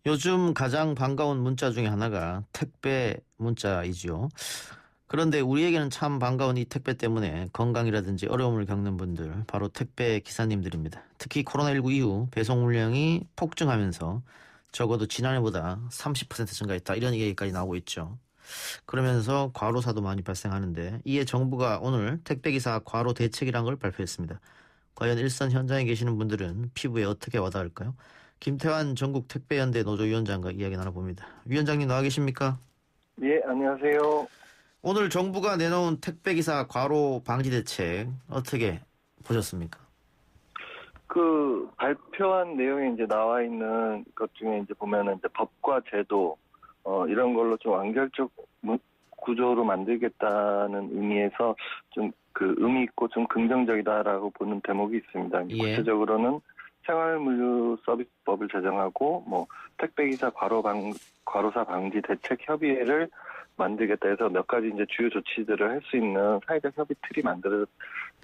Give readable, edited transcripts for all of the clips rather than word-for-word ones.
요즘 가장 반가운 문자 중에 하나가 택배 문자이지요. 그런데 우리에게는 참 반가운 이 택배 때문에 건강이라든지 어려움을 겪는 분들, 바로 택배 기사님들입니다. 특히 코로나19 이후 배송 물량이 폭증하면서 적어도 지난해보다 30% 증가했다, 이런 얘기까지 나오고 있죠. 그러면서 과로사도 많이 발생하는데, 이에 정부가 오늘 택배기사 과로 대책이라는 걸 발표했습니다. 과연 일선 현장에 계시는 분들은 피부에 어떻게 와닿을까요? 김태환 전국 택배연대 노조위원장과 이야기 나눠봅니다. 위원장님 나와 계십니까? 예, 안녕하세요. 오늘 정부가 내놓은 택배기사 과로 방지 대책 어떻게 보셨습니까? 그 발표한 내용에 이제 나와 있는 것 중에 이제 보면은 이제 법과 제도 이런 걸로 좀 완결적 구조로 만들겠다는 의미에서 좀 그 의미 있고 좀 긍정적이다라고 보는 대목이 있습니다. 예. 구체적으로는 생활물류 서비스법을 제정하고 뭐 택배기사 과로사 방지 대책 협의회를 만들겠다 해서 몇 가지 이제 주요 조치들을 할 수 있는 사회적 협의 틀이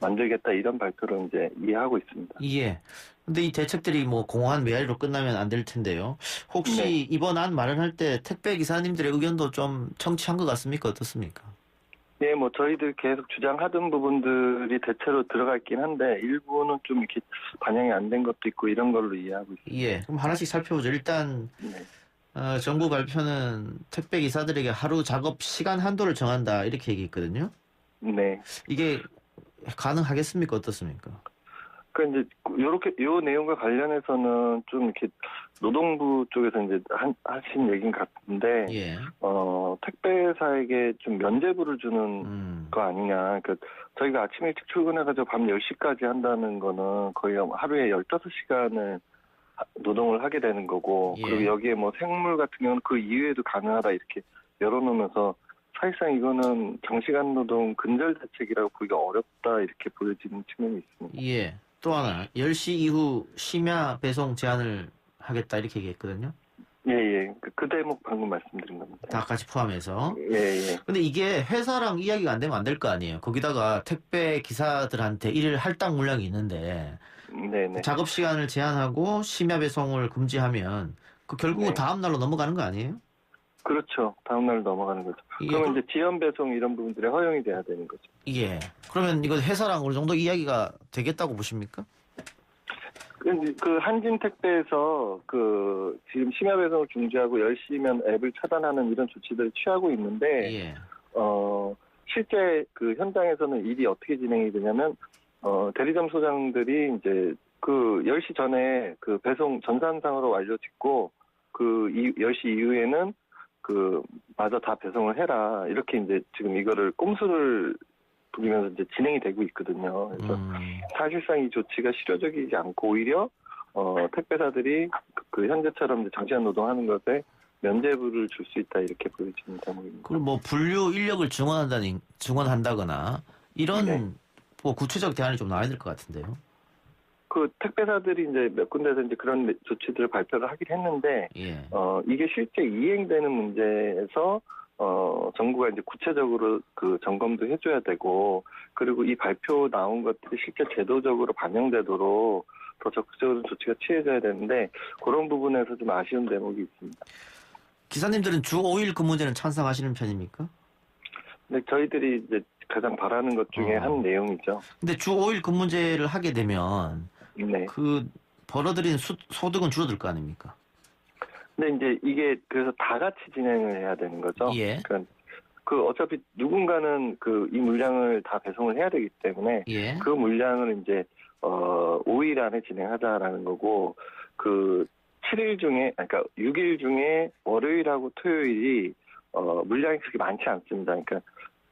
만들겠다, 이런 발표를 이제 이해하고 있습니다. 예. 근데 이 대책들이 뭐 공허한 메아리로 끝나면 안 될 텐데요. 혹시 네. 이번 안 마련할 때 택배 기사님들의 의견도 좀 청취한 것 같습니까? 어떻습니까? 네, 뭐 저희들 계속 주장하던 부분들이 대체로 들어가 있긴 한데 일부는 좀 이렇게 반영이 안 된 것도 있고 이런 걸로 이해하고 있습니다. 예. 그럼 하나씩 살펴보죠. 일단 네. 정부 발표는 택배 기사들에게 하루 작업 시간 한도를 정한다, 이렇게 얘기했거든요. 네. 이게 가능하겠습니까? 어떻습니까? 그 이제 요렇게 요 내용과 관련해서는 좀 이렇게 노동부 쪽에서 이제 하신 얘기인 같은데 예. 택배사에게 좀 면제부를 주는 거 아니냐. 그 저희가 아침 일찍 출근해가지고 밤 10시까지 한다는 거는 거의 하루에 15시간을 노동을 하게 되는 거고, 예. 그리고 여기에 뭐 생물 같은 경우는 그 이외에도 가능하다 이렇게 열어놓으면서 사실상 이거는 장시간 노동 근절 대책이라고 보기가 어렵다, 이렇게 보여지는 측면이 있습니다. 예. 또 하나, 10시 이후 심야 배송 제한을 하겠다, 이렇게 얘기했거든요. 예, 예. 그 대목 방금 말씀드린 겁니다. 다 같이 포함해서. 예, 예. 근데 이게 회사랑 이야기가 안 되면 안 될 거 아니에요. 거기다가 택배 기사들한테 일 할당 물량이 있는데, 네네. 작업 시간을 제한하고 심야 배송을 금지하면 그 결국은 네. 다음 날로 넘어가는 거 아니에요? 그렇죠. 다음날 넘어가는 거죠. 예, 그러면 이제 지연 배송 이런 부분들이 허용이 돼야 되는 거죠. 예. 그러면 이거 회사랑 어느 정도 이야기가 되겠다고 보십니까? 그 한진택배에서 그 지금 심야 배송을 중지하고 10시면 앱을 차단하는 이런 조치들을 취하고 있는데, 예. 실제 그 현장에서는 일이 어떻게 진행이 되냐면, 대리점 소장들이 이제 그 10시 전에 그 배송 전산상으로 완료 짓고, 10시 이후에는 마저 다 배송을 해라, 이렇게 이제 지금 이거를 꼼수를 부리면서 이제 진행이 되고 있거든요. 그래서 사실상 이 조치가 실효적이지 않고 오히려 택배사들이 그 현재처럼 이제 장시간 노동하는 것에 면제부를 줄 수 있다, 이렇게 보여지는 대목입니다. 그리고 뭐 분류 인력을 증원한다거나 이런 네. 뭐 구체적 대안이 좀 나와야 될 것 같은데요. 그 택배사들이 이제 몇 군데에서 이제 그런 조치들을 발표를 하긴 했는데, 예. 이게 실제 이행되는 문제에서 정부가 이제 구체적으로 그 점검도 해줘야 되고, 그리고 이 발표 나온 것들이 실제 제도적으로 반영되도록 더 적극적으로 조치가 취해져야 되는데, 그런 부분에서 좀 아쉬운 대목이 있습니다. 기사님들은 주 5일 근무제는 찬성하시는 편입니까? 근데 저희들이 이제 가장 바라는 것 중에 한 내용이죠. 근데 주 5일 근무제를 하게 되면 네. 그 벌어들인 소득은 줄어들 거 아닙니까? 근데 이제 이게 그래서 다 같이 진행을 해야 되는 거죠. 예. 그러니까 어차피 누군가는 이 물량을 다 배송을 해야 되기 때문에 예. 그 물량을 이제 5일 안에 진행하자라는 거고, 7일 중에, 그러니까 6일 중에 월요일하고 토요일이 물량이 그렇게 많지 않습니다. 그러니까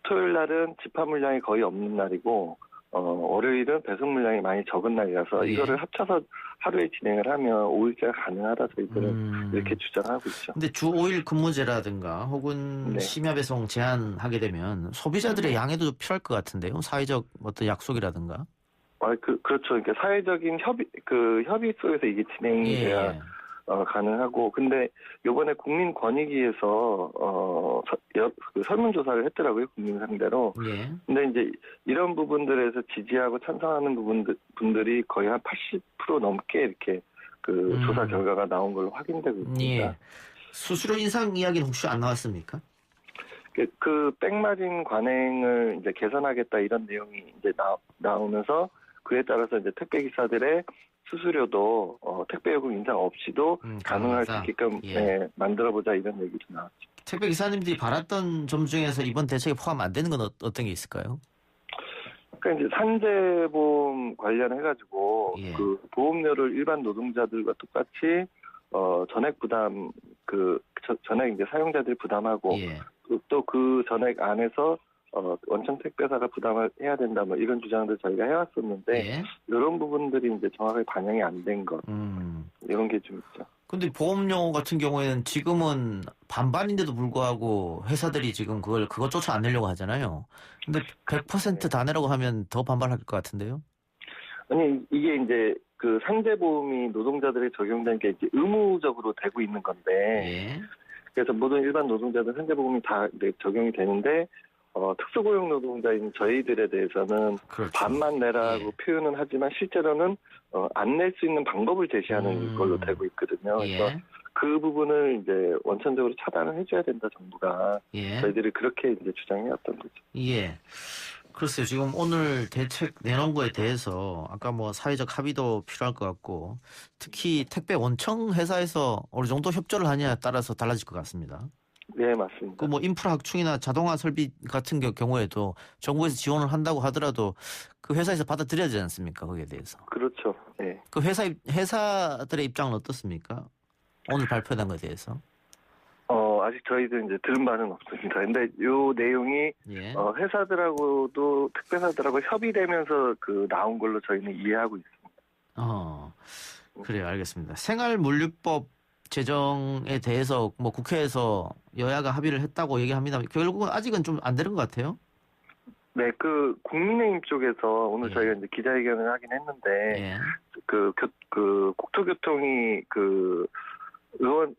토요일 날은 집합 물량이 거의 없는 날이고, 월요일은 배송 물량이 많이 적은 날이라서 예. 이거를 합쳐서 하루에 진행을 하면 5일째가 가능하다, 저희들은 이렇게 주장하고 있죠. 근데 주 5일 근무제라든가 혹은 네. 심야 배송 제한하게 되면 소비자들의 양해도 필요할 것 같은데요. 사회적 어떤 약속이라든가. 그렇죠. 그러니까 사회적인 협의 속에서 이게 진행이 돼야 예. 가능하고, 근데 요번에 국민권익위에서 그 설문조사를 했더라고요, 국민 상대로. 예. 근데 이제 이런 부분들에서 지지하고 찬성하는 분들이 거의 한 80% 넘게 이렇게 그 조사 결과가 나온 걸로 확인되고 있습니다. 예. 수수료 인상 이야기는 혹시 안 나왔습니까? 그 백마진 관행을 이제 개선하겠다 이런 내용이 이제 나오면서 그에 따라서 이제 택배 기사들의 수수료도 택배 요금 인상 없이도 가능할 수 있게끔 예. 만들어보자 이런 얘기도 나왔죠. 택배 기사님들이 바랐던 점 중에서 이번 대책에 포함 안 되는 건 어떤 게 있을까요? 그러니까 이제 산재보험 관련해가지고 예. 그 보험료를 일반 노동자들과 똑같이 전액 부담 전액 이제 사용자들이 부담하고 예. 또 그 전액 안에서 원천 택배사가 부담을 해야 된다 뭐 이런 주장들 저희가 해왔었는데 예. 이런 부분들이 이제 정확하게 반영이 안 된 것 이런 게 좀 있죠. 근데 보험료 같은 경우에는 지금은 반반인데도 불구하고 회사들이 지금 그것조차 안 내려고 하잖아요. 근데 100% 다 내라고 하면 더 반발할 것 같은데요? 아니 이게 이제 그 산재보험이 노동자들에게 적용된 게 이제 의무적으로 되고 있는 건데 예. 그래서 모든 일반 노동자들 산재보험이 다 적용이 되는데 특수고용 노동자인 저희들에 대해서는 그렇죠. 반만 내라고 표현은 하지만 실제로는 안 낼 수 있는 방법을 제시하는 걸로 되고 있거든요. 그래서 예. 그 부분을 이제 원천적으로 차단을 해줘야 된다 정부가 예. 저희들이 그렇게 이제 주장해왔던 거죠. 예. 글쎄요, 지금 오늘 대책 내놓은 거에 대해서 아까 뭐 사회적 합의도 필요할 것 같고 특히 택배 원청 회사에서 어느 정도 협조를 하냐에 따라서 달라질 것 같습니다. 네, 맞습니다. 그 뭐 인프라 확충이나 자동화 설비 같은 경우에도 정부에서 지원을 한다고 하더라도 그 회사에서 받아들여야 되지 않습니까? 거기에 대해서. 그렇죠. 네. 그 회사들의 입장은 어떻습니까? 오늘 발표된 것에 대해서. 아직 저희도 이제 들은 바는 없습니다. 근데 요 내용이 예. 회사들하고도 택배사들하고 협의되면서 그 나온 걸로 저희는 이해하고 있습니다. 그래요. 알겠습니다. 생활물류법 제정에 대해서 뭐 국회에서 여야가 합의를 했다고 얘기합니다. 결국은 아직은 좀 안 되는 것 같아요. 네, 그 국민의힘 쪽에서 오늘 예. 저희가 이제 기자회견을 하긴 했는데 예. 그 국토교통이 그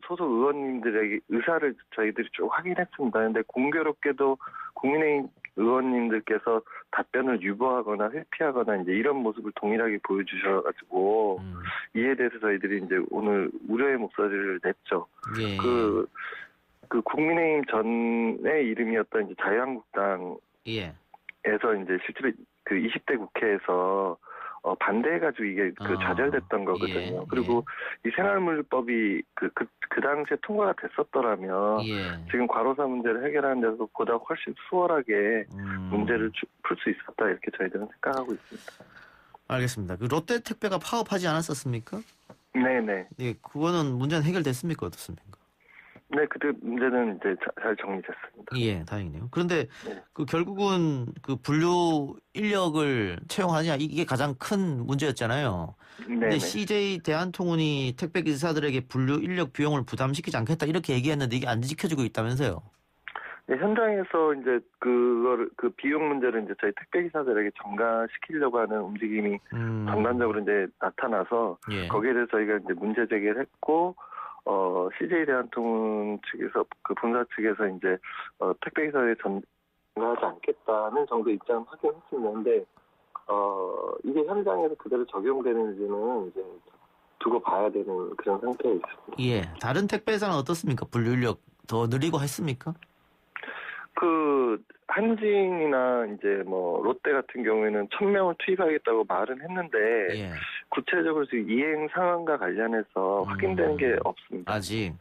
소속 의원님들에게 의사를 저희들이 쭉 확인했습니다. 근데 공교롭게도 국민의힘 의원님들께서 답변을 유보하거나 회피하거나 이제 이런 모습을 동일하게 보여주셔가지고 이에 대해서 저희들이 이제 오늘 우려의 목소리를 냈죠. 예. 그 국민의힘 전의 이름이었던 이제 자유한국당에서 예. 이제 실제로 그 20대 국회에서 반대해가지고 이게 좌절됐던 거거든요. 예. 그리고 이 생활물법이 그 당시에 통과가 됐었더라면 예. 지금 과로사 문제를 해결하는 데서 보다 훨씬 수월하게 문제를 풀 수 있었다 이렇게 저희들은 생각하고 있습니다. 알겠습니다. 그 롯데 택배가 파업하지 않았었습니까? 네네. 예, 그거는 문제는 해결됐습니까? 어떻습니까? 네, 그때 문제는 이제 잘 정리됐습니다. 예, 다행이네요. 그런데 네. 그 결국은 그 분류 인력을 채용하냐 이게 가장 큰 문제였잖아요. 근데 네네. CJ 대한통운이 택배 기사들에게 분류 인력 비용을 부담시키지 않겠다 이렇게 얘기했는데 이게 안 지켜지고 있다면서요? 네, 현장에서 이제 그 비용 문제를 이제 저희 택배 기사들에게 전가시키려고 하는 움직임이 전반적으로 이제 나타나서 예. 거기에 대해서 저희가 이제 문제 제기를 했고 CJ 대한통운 측에서 그 본사 측에서 이제 택배 기사에 전가하지 않겠다는 정도 입장을 확인했습니다. 근데 이게 현장에서 그대로 적용되는지는 이제 두고 봐야 되는 그런 상태에 있습니다. 예. 다른 택배사는 어떻습니까? 분류 인력 더 늘리고 했습니까? 그 한진이나 이제 뭐 롯데 같은 경우에는 1,000명을 투입하겠다고 말은 했는데 예. 구체적으로 지금 이행 상황과 관련해서 확인되는 게 없습니다. 아직.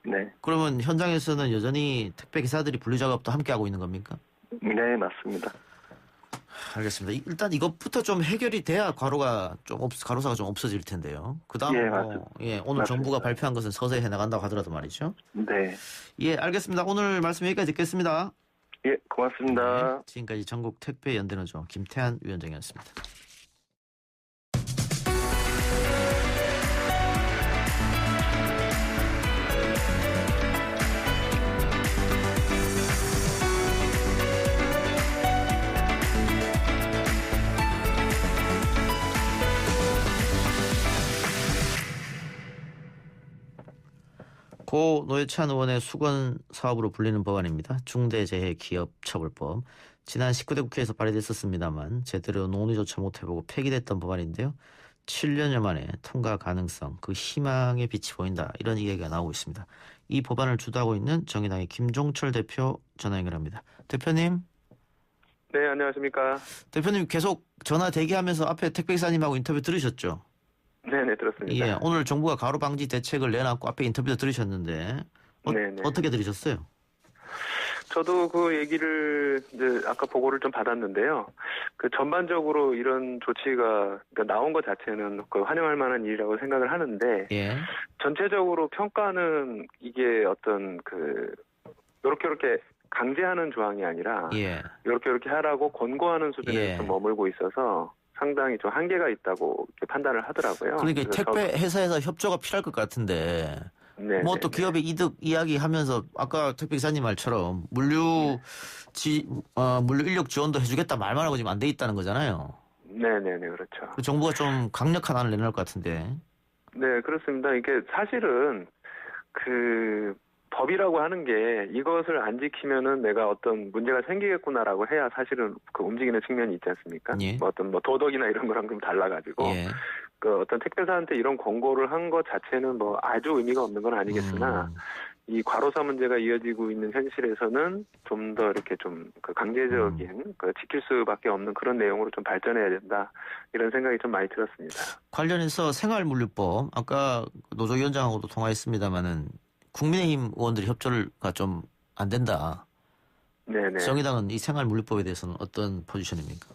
네. 그러면 현장에서는 여전히 택배 기사들이 분류 작업도 함께 하고 있는 겁니까? 네, 맞습니다. 알겠습니다. 일단 이것부터 좀 해결이 돼야 과로사가 좀 없어질 텐데요. 그다음 예, 오늘 맞습니다. 정부가 발표한 것은 서서히 해나간다고 하더라도 말이죠. 네. 예, 알겠습니다. 오늘 말씀 여기까지 듣겠습니다. 예, 고맙습니다. 네, 지금까지 전국 택배 연대노조 김태한 위원장이었습니다. 고 노회찬 의원의 수건 사업으로 불리는 법안입니다. 중대재해기업처벌법. 지난 19대 국회에서 발의됐었습니다만 제대로 논의조차 못해보고 폐기됐던 법안인데요. 7년여 만에 통과 가능성, 그 희망의 빛이 보인다. 이런 이야기가 나오고 있습니다. 이 법안을 주도하고 있는 정의당의 김종철 대표 전화 연결합니다. 대표님. 네, 안녕하십니까. 대표님 계속 전화 대기하면서 앞에 택배기사님하고 인터뷰 들으셨죠? 네네, 들었습니다. 예, 오늘 정부가 가로 방지 대책을 내놨고 앞에 인터뷰도 들으셨는데 네네. 어떻게 들으셨어요? 저도 그 얘기를 이제 아까 보고를 좀 받았는데요. 그 전반적으로 이런 조치가 그러니까 나온 것 자체는 그 환영할 만한 일이라고 생각을 하는데 예, 전체적으로 평가는 이게 어떤 그 요렇게 강제하는 조항이 아니라 예, 요렇게 하라고 권고하는 수준에 예. 좀 머물고 있어서 상당히 좀 한계가 있다고 이렇게 판단을 하더라고요. 그러니까 그래서 택배 회사에서 협조가 필요할 것 같은데 네네네. 뭐 또 기업의 이득 이야기하면서 아까 택배기사님 말처럼 물류 인력 지원도 해주겠다 말만 하고 지금 안 돼 있다는 거잖아요. 네네네, 그렇죠. 그 정부가 좀 강력한 안을 내놓을 것 같은데. 네, 그렇습니다. 이게 사실은 그 법이라고 하는 게 이것을 안 지키면은 내가 어떤 문제가 생기겠구나라고 해야 사실은 그 움직이는 측면이 있지 않습니까? 예. 뭐 어떤 뭐 도덕이나 이런 거랑 좀 달라가지고 예. 그 어떤 택배사한테 이런 권고를 한 것 자체는 뭐 아주 의미가 없는 건 아니겠으나 이 과로사 문제가 이어지고 있는 현실에서는 좀 더 이렇게 좀 그 강제적인 그 지킬 수밖에 없는 그런 내용으로 좀 발전해야 된다 이런 생각이 좀 많이 들었습니다. 관련해서 생활물류법 아까 노조위원장하고도 통화했습니다마는 국민의힘 의원들이 협조가 좀 안 된다. 네네. 정의당은 이 생활물류법에 대해서는 어떤 포지션입니까?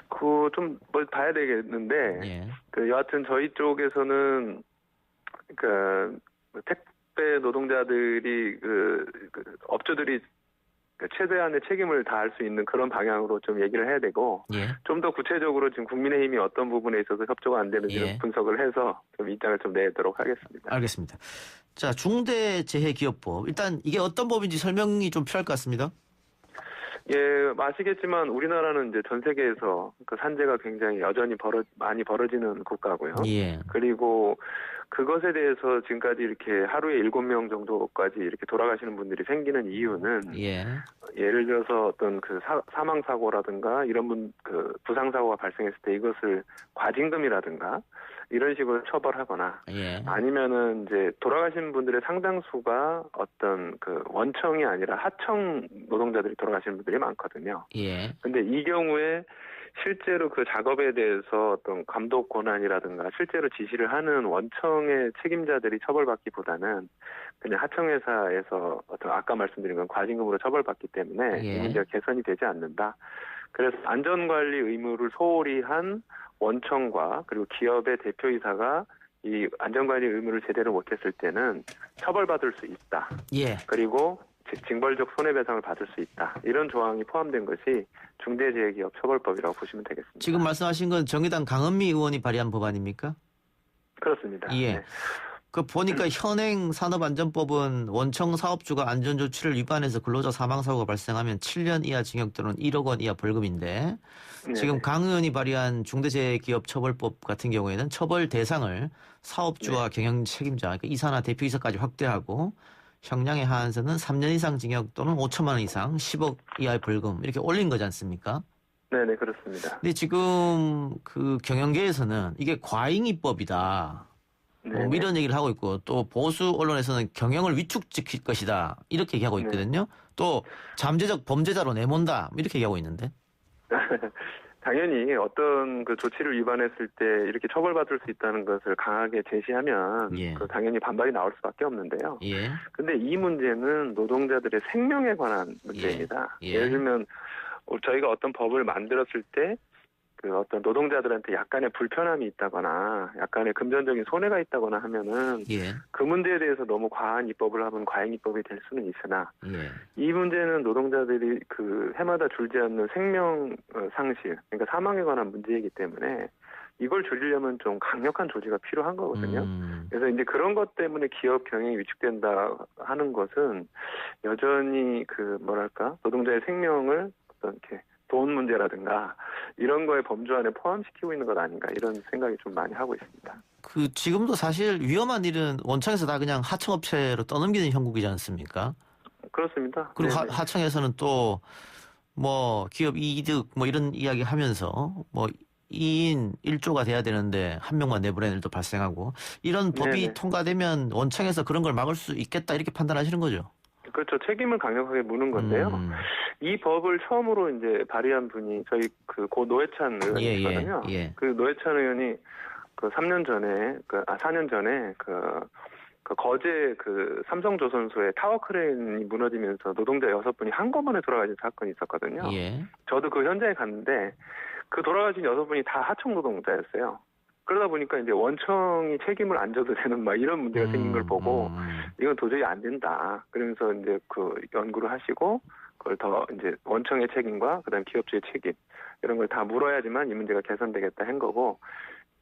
그 좀 뭘 봐야 되겠는데 예. 그 여하튼 저희 쪽에서는 그 택배 노동자들이 그 업주들이 그 최대한의 책임을 다할 수 있는 그런 방향으로 좀 얘기를 해야 되고 예. 좀 더 구체적으로 지금 국민의힘이 어떤 부분에 있어서 협조가 안 되는지를 예. 분석을 해서 좀 입장을 좀 내도록 하겠습니다. 알겠습니다. 자, 중대재해기업법. 일단 이게 어떤 법인지 설명이 좀 필요할 것 같습니다. 예, 아시겠지만 우리나라는 이제 전 세계에서 그 산재가 굉장히 여전히 많이 벌어지는 국가고요. 예. 그리고 그것에 대해서 지금까지 이렇게 하루에 7명 정도까지 이렇게 돌아가시는 분들이 생기는 이유는 예. 예를 들어서 어떤 그 사망 사고라든가 이런 그 부상 사고가 발생했을 때 이것을 과징금이라든가 이런 식으로 처벌하거나 예. 아니면은 이제 돌아가시는 분들의 상당수가 어떤 그 원청이 아니라 하청 노동자들이 돌아가시는 분들이 많거든요. 예. 근데 이 경우에 실제로 그 작업에 대해서 어떤 감독 권한이라든가 실제로 지시를 하는 원청의 책임자들이 처벌받기보다는 그냥 하청회사에서 어떤 아까 말씀드린 건 과징금으로 처벌받기 때문에 예. 이 문제가 개선이 되지 않는다. 그래서 안전관리 의무를 소홀히 한 원청과 그리고 기업의 대표이사가 이 안전관리 의무를 제대로 못했을 때는 처벌받을 수 있다. 예. 그리고 징벌적 손해배상을 받을 수 있다. 이런 조항이 포함된 것이 중대재해기업 처벌법이라고 보시면 되겠습니다. 지금 말씀하신 건 정의당 강은미 의원이 발의한 법안입니까? 그렇습니다. 예. 네. 그 보니까 현행 산업안전법은 원청 사업주가 안전조치를 위반해서 근로자 사망사고가 발생하면 7년 이하 징역 또는 1억 원 이하 벌금인데 지금 네네. 강 의원이 발의한 중대재해기업처벌법 같은 경우에는 처벌 대상을 사업주와 경영 책임자, 그러니까 이사나 대표이사까지 확대하고 형량의 하한선은 3년 이상 징역 또는 5천만 원 이상 10억 이하의 벌금 이렇게 올린 거지 않습니까? 네네, 그렇습니다. 근데 지금 그 경영계에서는 이게 과잉입법이다. 네. 뭐 이런 얘기를 하고 있고 또 보수 언론에서는 경영을 위축시킬 것이다 이렇게 얘기하고 있거든요. 또 잠재적 범죄자로 내몬다 이렇게 얘기하고 있는데. 당연히 어떤 그 조치를 위반했을 때 이렇게 처벌받을 수 있다는 것을 강하게 제시하면 예. 그 당연히 반발이 나올 수밖에 없는데요. 예. 근데 이 문제는 노동자들의 생명에 관한 문제입니다. 예. 예를 들면 저희가 어떤 법을 만들었을 때 그 어떤 노동자들한테 약간의 불편함이 있다거나 약간의 금전적인 손해가 있다거나 하면은 예. 그 문제에 대해서 너무 과한 입법을 하면 과잉 입법이 될 수는 있으나 예. 이 문제는 노동자들이 그 해마다 줄지 않는 생명 상실, 그러니까 사망에 관한 문제이기 때문에 이걸 줄이려면 좀 강력한 조치가 필요한 거거든요. 그래서 이제 그런 것 때문에 기업 경영이 위축된다 하는 것은 여전히 그 뭐랄까 노동자의 생명을 어떤 이렇게 돈 문제라든가 이런 거에 범주 안에 포함시키고 있는 것 아닌가 이런 생각이 좀 많이 하고 있습니다. 그 지금도 사실 위험한 일은 원청에서 다 그냥 하청업체로 떠넘기는 형국이지 않습니까? 그렇습니다. 그리고 네네. 하청에서는 또 뭐 기업 이득 뭐 이런 이야기 하면서 뭐 2인 1조가 돼야 되는데 한 명만 내보내는 일도 발생하고 이런 법이 네네. 통과되면 원청에서 그런 걸 막을 수 있겠다 이렇게 판단하시는 거죠? 그렇죠. 책임을 강력하게 묻는 건데요. 이 법을 처음으로 이제 발의한 분이 저희 고 노회찬 의원이시거든요. 예. 그 노회찬 의원이 그 3년 전에 4년 전에 그 거제 그 삼성조선소의 타워 크레인이 무너지면서 노동자 6분이 한꺼번에 돌아가신 사건이 있었거든요. 예. 저도 그 현장에 갔는데 그 돌아가신 6분이 다 하청 노동자였어요. 그러다 보니까 이제 원청이 책임을 안 져도 되는 막 이런 문제가 생긴 걸 보고 이건 도저히 안 된다. 그러면서 이제 그 연구를 하시고 그걸 더 이제 원청의 책임과 그다음 기업주의 책임 이런 걸 다 물어야지만 이 문제가 개선되겠다 한 거고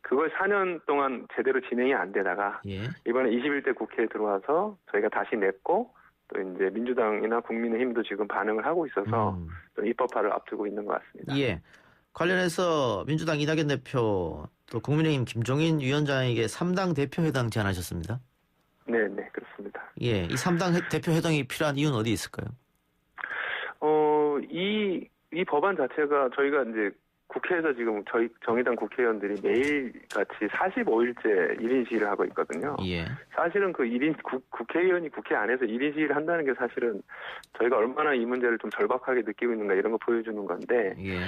그걸 4년 동안 제대로 진행이 안 되다가 예. 이번에 21대 국회에 들어와서 저희가 다시 냈고 또 이제 민주당이나 국민의힘도 지금 반응을 하고 있어서 좀 입법화를 앞두고 있는 것 같습니다. 예. 관련해서 민주당 이낙연 대표 또 국민의힘 김종인 위원장에게 3당 대표회당 제안하셨습니다. 네, 그렇습니다. 예, 이 3당 대표회당이 필요한 이유는 어디 있을까요? 이 법안 자체가 저희가 이제 국회에서 지금 저희 정의당 국회의원들이 매일같이 45일째 1인 시위를 하고 있거든요. 예. 사실은 그 국회의원이 국회 안에서 1인 시위를 한다는 게 사실은 저희가 얼마나 이 문제를 좀 절박하게 느끼고 있는가 이런 거 보여주는 건데. 예.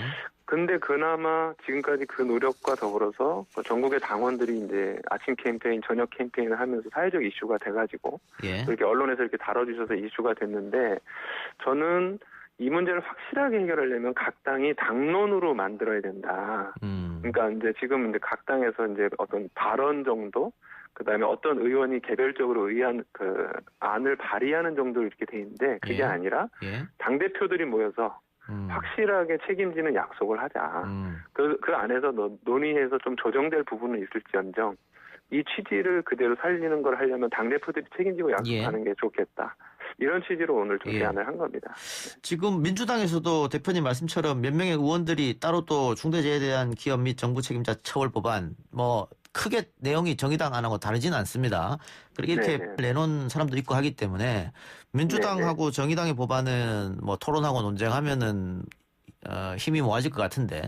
근데 그나마 지금까지 그 노력과 더불어서 전국의 당원들이 이제 아침 캠페인, 저녁 캠페인을 하면서 사회적 이슈가 돼가지고 예. 이렇게 언론에서 이렇게 다뤄주셔서 이슈가 됐는데 저는 이 문제를 확실하게 해결하려면 각 당이 당론으로 만들어야 된다. 그러니까 이제 지금 이제 각 당에서 이제 어떤 발언 정도, 그 다음에 어떤 의원이 개별적으로 의한 그 안을 발의하는 정도 이렇게 돼 있는데 그게 예. 아니라 당 대표들이 모여서 확실하게 책임지는 약속을 하자. 그 안에서 논의해서 좀 조정될 부분은 있을지언정 이 취지를 그대로 살리는 걸 하려면 당 대표들이 책임지고 약속하는 게 좋겠다. 이런 취지로 오늘 좀 제안을 한 겁니다. 지금 민주당에서도 대표님 말씀처럼 몇 명의 의원들이 따로 또 중대재해에 대한 기업 및 정부 책임자 처벌 법안 뭐 크게 내용이 정의당 안하고 다르지는 않습니다. 그리고 이렇게 내놓은 사람도 있고 하기 때문에 민주당하고 정의당의 법안은 뭐 토론하고 논쟁하면은 힘이 모아질 것 같은데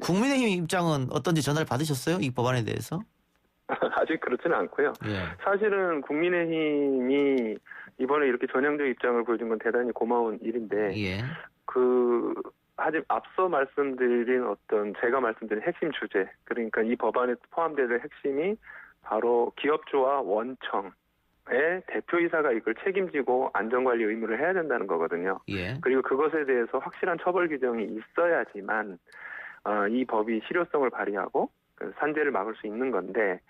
국민의힘 입장은 어떤지 전화를 받으셨어요? 이 법안에 대해서? 아직 그렇지는 않고요. 사실은 국민의힘이 이번에 이렇게 전향적 입장을 보여준 건 대단히 고마운 일인데 앞서 말씀드린 어떤 제가 말씀드린 핵심 주제 그러니까 이 법안에 포함되는 핵심이 바로 기업주와 원청의 대표이사가 이걸 책임지고 안전관리 의무를 해야 된다는 거거든요. 그리고 그것에 대해서 확실한 처벌 규정이 있어야지만 이 법이 실효성을 발휘하고 산재를 막을 수 있는 건데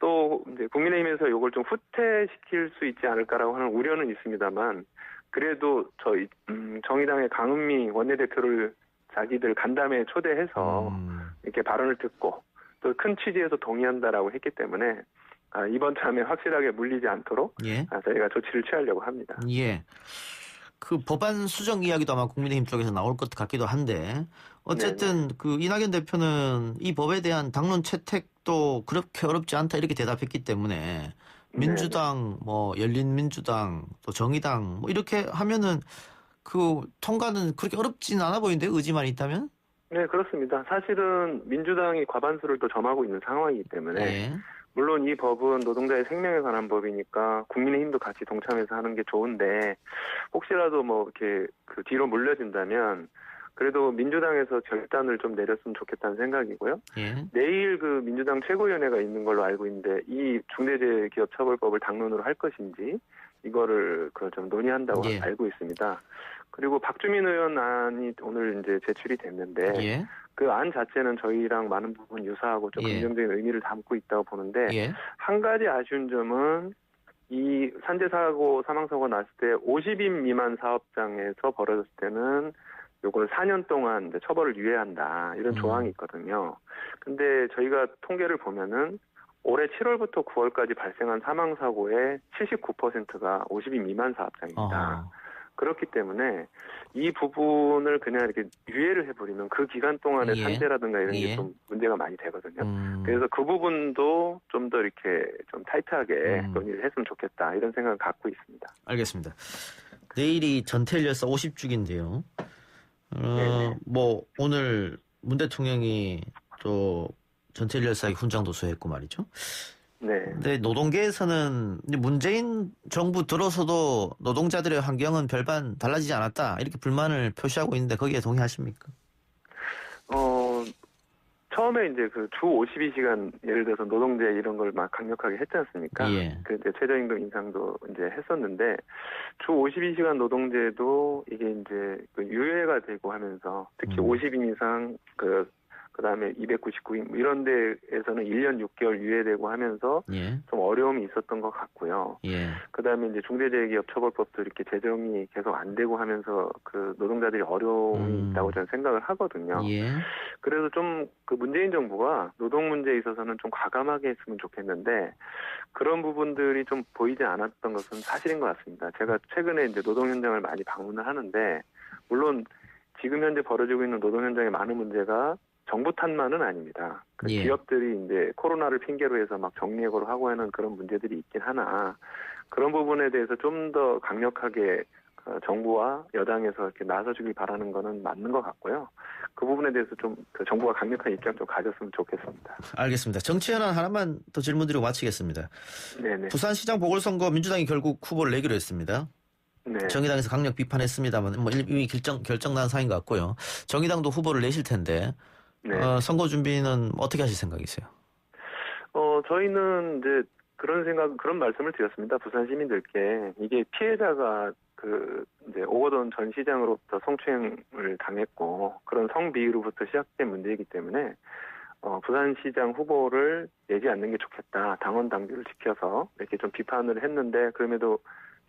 또 이제 국민의힘에서 이걸 좀 후퇴시킬 수 있지 않을까라고 하는 우려는 있습니다만 그래도 저희 정의당의 강은미 원내대표를 자기들 간담회에 초대해서 이렇게 발언을 듣고 또 큰 취지에서 동의한다라고 했기 때문에 이번 참에 확실하게 물리지 않도록 저희가 조치를 취하려고 합니다. 예. 그 법안 수정 이야기도 아마 국민의힘 쪽에서 나올 것 같기도 한데 어쨌든 그 이낙연 대표는 이 법에 대한 당론 채택도 그렇게 어렵지 않다 이렇게 대답했기 때문에 민주당 뭐 열린민주당 또 정의당 뭐 이렇게 하면은 그 통과는 그렇게 어렵지는 않아 보이는데 의지만 있다면? 네, 그렇습니다. 사실은 민주당이 과반수를 또 점하고 있는 상황이기 때문에 물론 이 법은 노동자의 생명에 관한 법이니까 국민의힘도 같이 동참해서 하는 게 좋은데 혹시라도 뭐 이렇게 그 뒤로 물려진다면 그래도 민주당에서 결단을 좀 내렸으면 좋겠다는 생각이고요. 내일 그 민주당 최고위원회가 있는 걸로 알고 있는데 이 중대재해기업처벌법을 당론으로 할 것인지 이거를 좀 논의한다고 알고 있습니다. 그리고 박주민 의원 안이 오늘 이제 제출이 됐는데 그 안 자체는 저희랑 많은 부분 유사하고 좀 긍정적인 의미를 담고 있다고 보는데 한 가지 아쉬운 점은 이 산재사고 사망사고 났을 때 50인 미만 사업장에서 벌어졌을 때는 요걸 4년 동안 이제 처벌을 유예한다 이런 조항이 있거든요. 근데 저희가 통계를 보면은 올해 7월부터 9월까지 발생한 사망사고의 79%가 50인 미만 사업장입니다. 그렇기 때문에 이 부분을 그냥 이렇게 유예를 해버리면 그 기간 동안의 산재라든가 이런 게 좀 문제가 많이 되거든요. 그래서 그 부분도 좀 더 이렇게 좀 타이트하게 논의를 했으면 좋겠다 이런 생각을 갖고 있습니다. 알겠습니다. 내일이 전태일 열사 50주기인데요. 뭐 오늘 문 대통령이 또 전태일 열사에게 훈장도 수여했고 말이죠. 네. 근데 노동계에서는 이제 문재인 정부 들어서도 노동자들의 환경은 별반 달라지지 않았다 이렇게 불만을 표시하고 있는데 거기에 동의하십니까? 처음에 이제 그 주 52시간 예를 들어서 노동제 이런 걸 막 강력하게 했지 않습니까? 예. 그 이제 최저임금 인상도 이제 했었는데 주 52시간 노동제도 이게 이제 그 유예가 되고 하면서 특히 50인 이상 그다음에 299인 이런 데에서는 1년 6개월 유예되고 하면서 예. 좀 어려움이 있었던 것 같고요. 예. 그다음에 이제 중대재해기업처벌법도 이렇게 제정이 계속 안 되고 하면서 그 노동자들이 어려움이 있다고 저는 생각을 하거든요. 예. 그래서 좀 그 문재인 정부가 노동 문제에 있어서는 좀 과감하게 했으면 좋겠는데 그런 부분들이 좀 보이지 않았던 것은 사실인 것 같습니다. 제가 최근에 이제 노동 현장을 많이 방문을 하는데 물론 지금 현재 벌어지고 있는 노동 현장의 많은 문제가 정부 탓만은 아닙니다. 그 예. 기업들이 이제 코로나를 핑계로 해서 막 정리해고를 하고 하는 그런 문제들이 있긴 하나 그런 부분에 대해서 좀 더 강력하게 정부와 여당에서 이렇게 나서주길 바라는 거는 맞는 것 같고요. 그 부분에 대해서 좀 정부가 강력한 입장 좀 가졌으면 좋겠습니다. 알겠습니다. 정치 현안 하나만 더 질문드리고 마치겠습니다. 네네. 부산시장 보궐선거 민주당이 결국 후보를 내기로 했습니다. 네. 정의당에서 강력 비판했습니다만 뭐 이미 결정난 사인 것 같고요. 정의당도 후보를 내실 텐데 네. 선거 준비는 어떻게 하실 생각이세요? 저희는 이제 그런 말씀을 드렸습니다. 부산 시민들께 이게 피해자가 이제 오거돈 전 시장으로부터 성추행을 당했고 그런 성비위로부터 시작된 문제이기 때문에 부산시장 후보를 내지 않는 게 좋겠다. 당원 당규를 지켜서 이렇게 좀 비판을 했는데 그럼에도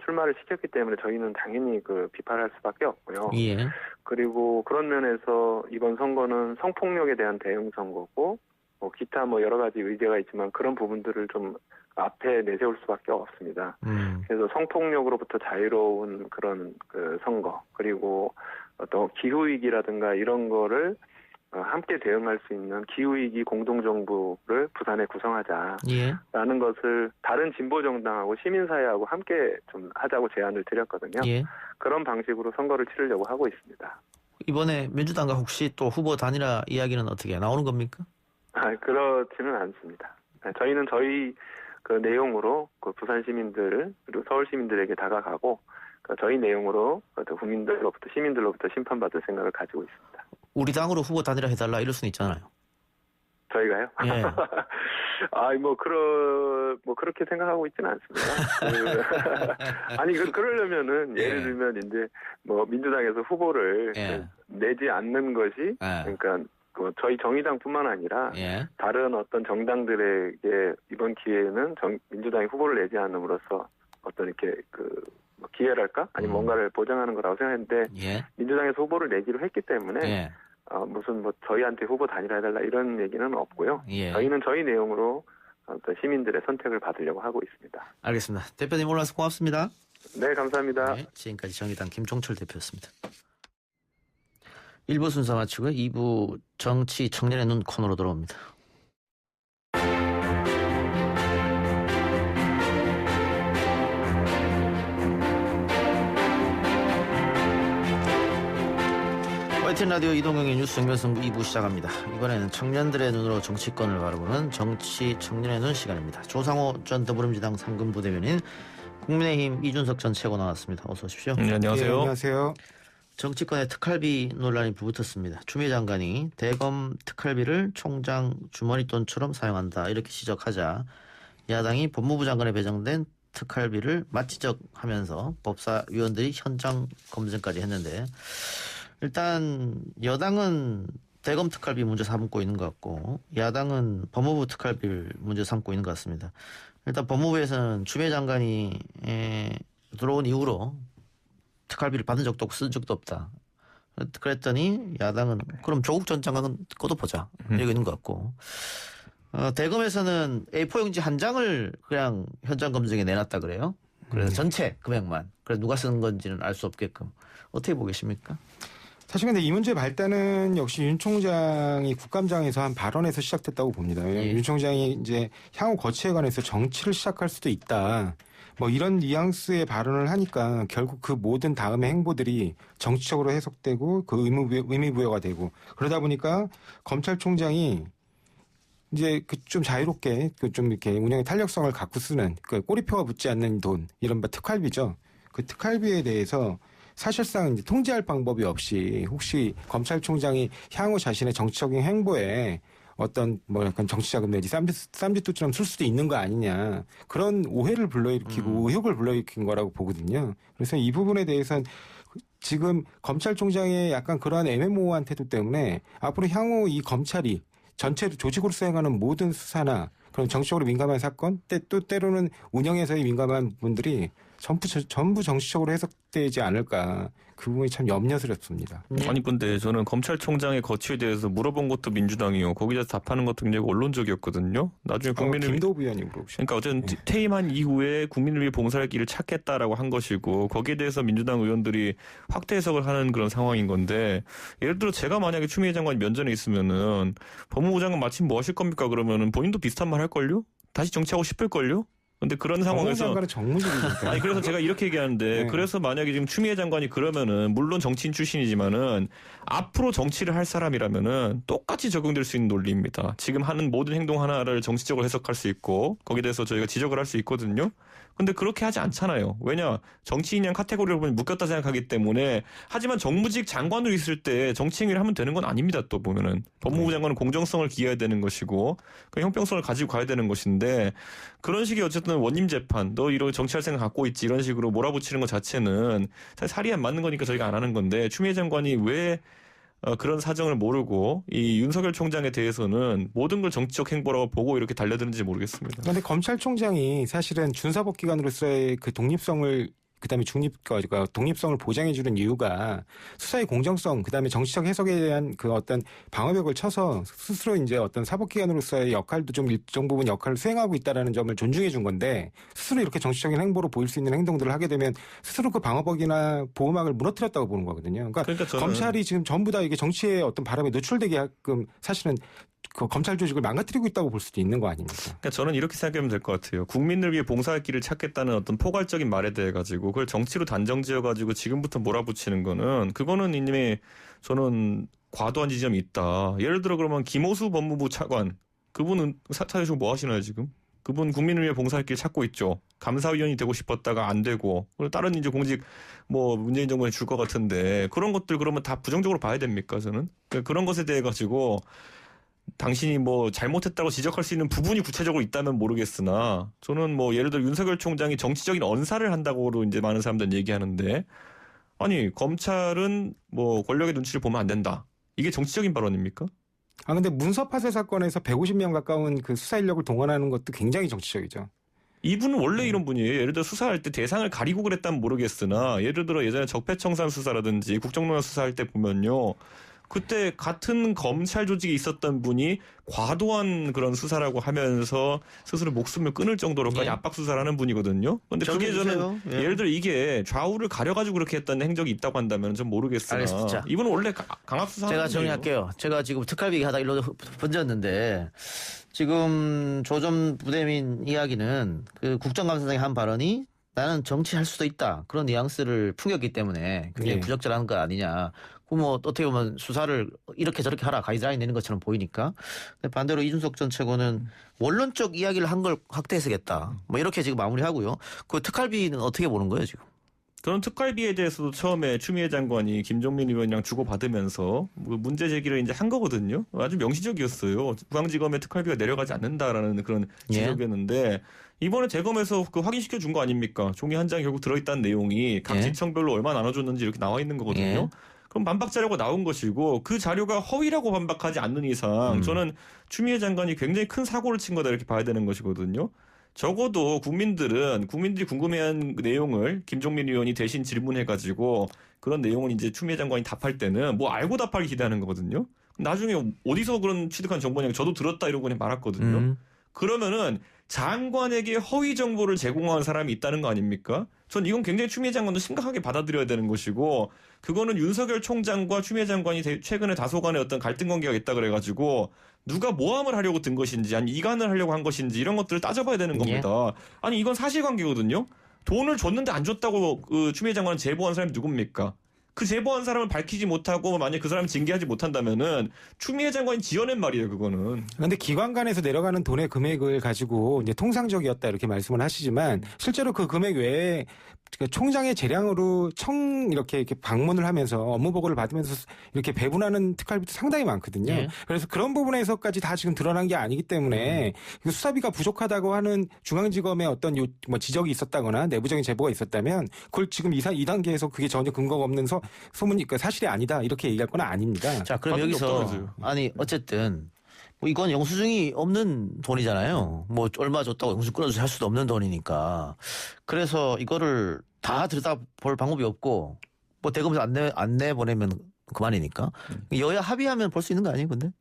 출마를 시켰기 때문에 저희는 당연히 비판할 수밖에 없고요. 예. 그리고 그런 면에서 이번 선거는 성폭력에 대한 대응 선거고 기타 여러 가지 의제가 있지만 그런 부분들을 좀 앞에 내세울 수밖에 없습니다. 그래서 성폭력으로부터 자유로운 그런 선거 그리고 어떤 기후위기라든가 이런 거를 함께 대응할 수 있는 기후위기 공동정부를 부산에 구성하자라는 예. 것을 다른 진보정당하고 시민사회하고 함께 좀 하자고 제안을 드렸거든요. 예. 그런 방식으로 선거를 치르려고 하고 있습니다. 이번에 민주당과 혹시 또 후보 단일화 이야기는 어떻게 나오는 겁니까? 그렇지는 않습니다. 저희는 저희 내용으로 부산 시민들 그리고 서울 시민들에게 다가가고 저희 내용으로 국민들로부터 시민들로부터 심판받을 생각을 가지고 있습니다. 우리 당으로 후보 단일화 해달라 이럴 수는 있잖아요. 저희가요? 예. 그렇게 생각하고 있지는 않습니다. 아니, 그러려면은, 예. 예를 들면, 이제, 민주당에서 후보를 예. 내지 않는 것이, 예. 그러니까, 저희 정의당뿐만 아니라, 예. 다른 어떤 정당들에게 이번 기회에는 민주당이 후보를 내지 않음으로써 어떤 이렇게 기회랄까? 아니면 뭔가를 보장하는 거라고 생각했는데, 예. 민주당에서 후보를 내기로 했기 때문에, 예. 무슨 저희한테 후보 단일화해달라 이런 얘기는 없고요. 예. 저희는 저희 내용으로 시민들의 선택을 받으려고 하고 있습니다. 알겠습니다. 대표님 오늘 와서 고맙습니다. 네, 감사합니다. 네, 지금까지 정의당 김종철 대표였습니다. 1부 순서 마치고 2부 정치 청년의 눈 코너로 돌아옵니다. YTN 라디오 이동경의 뉴스 정면승부 2부 시작합니다. 이번에는 청년들의 눈으로 정치권을 바라보는 정치 청년의 눈 시간입니다. 조상호 전 더불어민주당 상근부대변인, 국민의힘 이준석 전 최고 나왔습니다. 어서 오십시오. 네, 안녕하세요. 네, 안녕하세요. 정치권의 특활비 논란이 불붙었습니다. 추미애 장관이 대검 특활비를 총장 주머니 돈처럼 사용한다 이렇게 지적하자 야당이 법무부 장관에 배정된 특활비를 맞지적하면서 법사위원들이 현장 검증까지 했는데, 일단 여당은 대검 특활비 문제 삼고 있는 것 같고 야당은 법무부 특활비를 문제 삼고 있는 것 같습니다. 일단 법무부에서는 추미애 장관이 들어온 이후로 특활비를 받은 적도 없고 쓴 적도 없다. 그랬더니 야당은 그럼 조국 전 장관은 꺼둬보자 이러고 있는 것 같고, 대검에서는 A4 용지 한 장을 그냥 현장 검증에 내놨다 그래요. 그래서 전체 금액만. 그래서 누가 쓴 건지는 알 수 없게끔. 어떻게 보겠습니까? 사실 근데 이 문제의 발단은 역시 윤 총장이 국감장에서 한 발언에서 시작됐다고 봅니다. 왜냐하면 윤 총장이 이제 향후 거취에 관해서 정치를 시작할 수도 있다. 이런 뉘앙스의 발언을 하니까 결국 그 모든 다음의 행보들이 정치적으로 해석되고 그 의미부여가 되고, 그러다 보니까 검찰총장이 이제 그 좀 자유롭게 그 좀 이렇게 운영의 탄력성을 갖고 쓰는 그 꼬리표가 붙지 않는 돈 이른바 특활비죠. 그 특활비에 대해서 사실상 이제 통제할 방법이 없이 혹시 검찰총장이 향후 자신의 정치적인 행보에 어떤 뭐 약간 정치자금 내지 쌈짓돈처럼 쓸 수도 있는 거 아니냐 그런 오해를 불러일으키고 의혹을 불러일으킨 거라고 보거든요. 그래서 이 부분에 대해서는 지금 검찰총장의 약간 그러한 애매모호한 태도 때문에 앞으로 향후 이 검찰이 전체 조직으로 수행하는 모든 수사나 그런 정치적으로 민감한 사건, 또 때로는 운영에서의 민감한 분들이 전부 정치적으로 해석되지 않을까. 그 부분이 참 염려스럽습니다. 아니 근데 저는 검찰총장의 거취에 대해서 물어본 것도 민주당이요. 거기에 대해서 답하는 것도 굉장히 언론적이었거든요. 나중에 국민을 김도우 의원이 물어보셨죠. 그러니까 어쨌든 퇴임한 이후에 국민을 위해 봉사할 길을 찾겠다라고 한 것이고 거기에 대해서 민주당 의원들이 확대 해석을 하는 그런 상황인 건데 예를 들어 제가 만약에 추미애 장관이 면전에 있으면은 법무부 장관 마침 뭐 하실 겁니까 그러면은 본인도 비슷한 말 할걸요? 다시 정치하고 싶을걸요? 근데 그런 상황에서 장관은 정무직이니까. 아니 그래서 제가 이렇게 얘기하는데 네. 그래서 만약에 지금 추미애 장관이 그러면은 물론 정치인 출신이지만은 앞으로 정치를 할 사람이라면은 똑같이 적용될 수 있는 논리입니다. 지금 하는 모든 행동 하나를 정치적으로 해석할 수 있고 거기에 대해서 저희가 지적을 할 수 있거든요. 근데 그렇게 하지 않잖아요. 왜냐? 정치인이랑 카테고리로 보면 묶였다 생각하기 때문에 하지만 정무직 장관으로 있을 때 정치인을 하면 되는 건 아닙니다. 또 보면은 법무부 장관은 공정성을 기해야 되는 것이고 그 형평성을 가지고 가야 되는 것인데 그런 식의 어쨌든 원님 재판 너 이런 정치할 생각 갖고 있지 이런 식으로 몰아붙이는 것 자체는 사실 살이 안 맞는 거니까 저희가 안 하는 건데 추미애 장관이 왜 그런 사정을 모르고 이 윤석열 총장에 대해서는 모든 걸 정치적 행보라고 보고 이렇게 달려드는지 모르겠습니다. 그런데 검찰총장이 사실은 준사법기관으로서의 그 독립성을 그다음에 독립성을 보장해주는 이유가 수사의 공정성, 그다음에 정치적 해석에 대한 그 어떤 방어벽을 쳐서 스스로 이제 어떤 사법기관으로서의 역할도 좀 일정 부분 역할을 수행하고 있다라는 점을 존중해 준 건데 스스로 이렇게 정치적인 행보로 보일 수 있는 행동들을 하게 되면 스스로 그 방어벽이나 보호막을 무너뜨렸다고 보는 거거든요. 그러니까 검찰이 지금 전부 다 이게 정치의 어떤 바람에 노출되게 하끔 사실은 그 검찰 조직을 망가뜨리고 있다고 볼 수도 있는 거 아닙니까? 그러니까 저는 이렇게 생각하면 될 것 같아요. 국민을 위해 봉사할 길을 찾겠다는 어떤 포괄적인 말에 대해 가지고 그걸 정치로 단정지어 가지고 지금부터 몰아붙이는 거는 그거는 이미 저는 과도한 지점이 있다. 예를 들어 그러면 김호수 법무부 차관 그분은 사퇴하시고 뭐 하시나요 지금? 그분 국민을 위해 봉사할 길 찾고 있죠. 감사위원이 되고 싶었다가 안 되고 다른 이제 공직 뭐 문재인 정부에 줄 것 같은데 그런 것들 그러면 다 부정적으로 봐야 됩니까 저는? 그러니까 그런 것에 대해 가지고 당신이 뭐 잘못했다고 지적할 수 있는 부분이 구체적으로 있다면 모르겠으나 저는 뭐 예를 들어 윤석열 총장이 정치적인 언사를 한다고로 이제 많은 사람들은 얘기하는데 아니 검찰은 뭐 권력의 눈치를 보면 안 된다. 이게 정치적인 발언입니까? 근데 문서 파쇄 사건에서 150명 가까운 그 수사 인력을 동원하는 것도 굉장히 정치적이죠. 이분은 원래 이런 분이에요. 예를 들어 수사할 때 대상을 가리고 그랬다면 모르겠으나 예를 들어 예전에 적폐청산 수사라든지 국정농단 수사할 때 보면요. 그때 같은 검찰 조직에 있었던 분이 과도한 그런 수사라고 하면서 스스로 목숨을 끊을 정도로까지 압박 수사를 하는 분이거든요. 그런데 그게 저는 예를 들어 이게 좌우를 가려가지고 그렇게 했다는 행적이 있다고 한다면 좀 모르겠으나 알겠습니다. 이분은 원래 강압 수사하는 제가 정리할게요. 제가 지금 특활비 하다 일로 번졌는데 지금 조 전 부대민 이야기는 그 국정감사장이 한 발언이 나는 정치할 수도 있다. 그런 뉘앙스를 풍겼기 때문에 굉장히 부적절한 거 아니냐. 뭐 어떻게 보면 수사를 이렇게 저렇게 하라 가이드라인 내는 것처럼 보이니까. 근데 반대로 이준석 전 최고는 원론적 이야기를 한 걸 확대 해석했다. 뭐 이렇게 지금 마무리하고요. 그 특활비는 어떻게 보는 거예요 지금? 저는 특활비에 대해서도 처음에 추미애 장관이 김종민 의원이랑 주고받으면서 문제 제기를 이제 한 거거든요. 아주 명시적이었어요. 중앙지검에 특활비가 내려가지 않는다라는 그런 지적이었는데 이번에 대검에서 그 확인시켜 준 거 아닙니까? 종이 한 장이 결국 들어있다는 내용이 각 지청별로 얼마 나눠줬는지 이렇게 나와 있는 거거든요. 그럼 반박 자료가 나온 것이고 그 자료가 허위라고 반박하지 않는 이상 저는 추미애 장관이 굉장히 큰 사고를 친 거다 이렇게 봐야 되는 것이거든요. 적어도 국민들이 궁금해한 내용을 김종민 의원이 대신 질문해가지고 그런 내용을 이제 추미애 장관이 답할 때는 뭐 알고 답하기 기대하는 거거든요. 나중에 어디서 그런 취득한 정보냐고 저도 들었다 이러고 그냥 말았거든요. 그러면은 장관에게 허위 정보를 제공한 사람이 있다는 거 아닙니까? 전 이건 굉장히 추미애 장관도 심각하게 받아들여야 되는 것이고 그거는 윤석열 총장과 추미애 장관이 최근에 다소간의 어떤 갈등 관계가 있다 그래가지고 누가 모함을 하려고 든 것인지 아니 이간을 하려고 한 것인지 이런 것들을 따져봐야 되는 겁니다. 아니 이건 사실관계거든요. 돈을 줬는데 안 줬다고 그 추미애 장관은 제보한 사람이 누굽니까? 그 제보한 사람을 밝히지 못하고 만약 그 사람을 징계하지 못한다면은 추미애 장관이 지어낸 말이에요, 그거는. 그런데 기관간에서 내려가는 돈의 금액을 가지고 이제 통상적이었다 이렇게 말씀을 하시지만 실제로 그 금액 외에 총장의 재량으로 이렇게 방문을 하면서 업무 보고를 받으면서 이렇게 배분하는 특활비도 상당히 많거든요. 예. 그래서 그런 부분에서까지 다 지금 드러난 게 아니기 때문에 수사비가 부족하다고 하는 중앙지검의 어떤 뭐 지적이 있었다거나 내부적인 제보가 있었다면 그걸 지금 2단계에서 그게 전혀 근거가 없는 소문이 사실이 아니다 이렇게 얘기할 건 아닙니다. 자, 그럼 여기서 아니 어쨌든 뭐 이건 영수증이 없는 돈이잖아요. 뭐 얼마 줬다고 영수증 끊어서 할 수도 없는 돈이니까. 그래서 이거를 다 들여다볼 방법이 없고 뭐 대검에서 안 내보내면 그만이니까. 여야 합의하면 볼 수 있는 거 아니에요, 근데?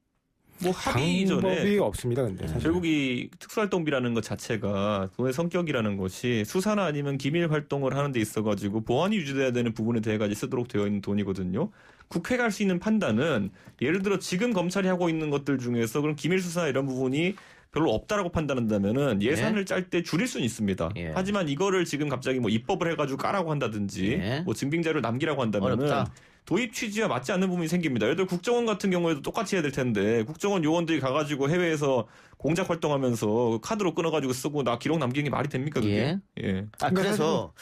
뭐 합의 전에 방법이 없습니다, 근데 결국 이 특수활동비라는 것 자체가 돈의 성격이라는 것이 수사나 아니면 기밀 활동을 하는 데 있어가지고 보안이 유지돼야 되는 부분에 대해 가지고 쓰도록 되어 있는 돈이거든요. 국회가 할 수 있는 판단은 예를 들어 지금 검찰이 하고 있는 것들 중에서 그런 기밀 수사 이런 부분이 별로 없다라고 판단한다면은 예산을 짤 때 줄일 수는 있습니다. 예. 하지만 이거를 지금 갑자기 뭐 입법을 해가지고 까라고 한다든지 예. 뭐 증빙자료를 남기라고 한다면은 어렵다. 도입 취지와 맞지 않는 부분이 생깁니다. 예를 들어 국정원 같은 경우에도 똑같이 해야 될 텐데 국정원 요원들이 가가지고 해외에서 공작 활동하면서 카드로 끊어가지고 쓰고 나 기록 남기는 게 말이 됩니까 그게? 예. 그래서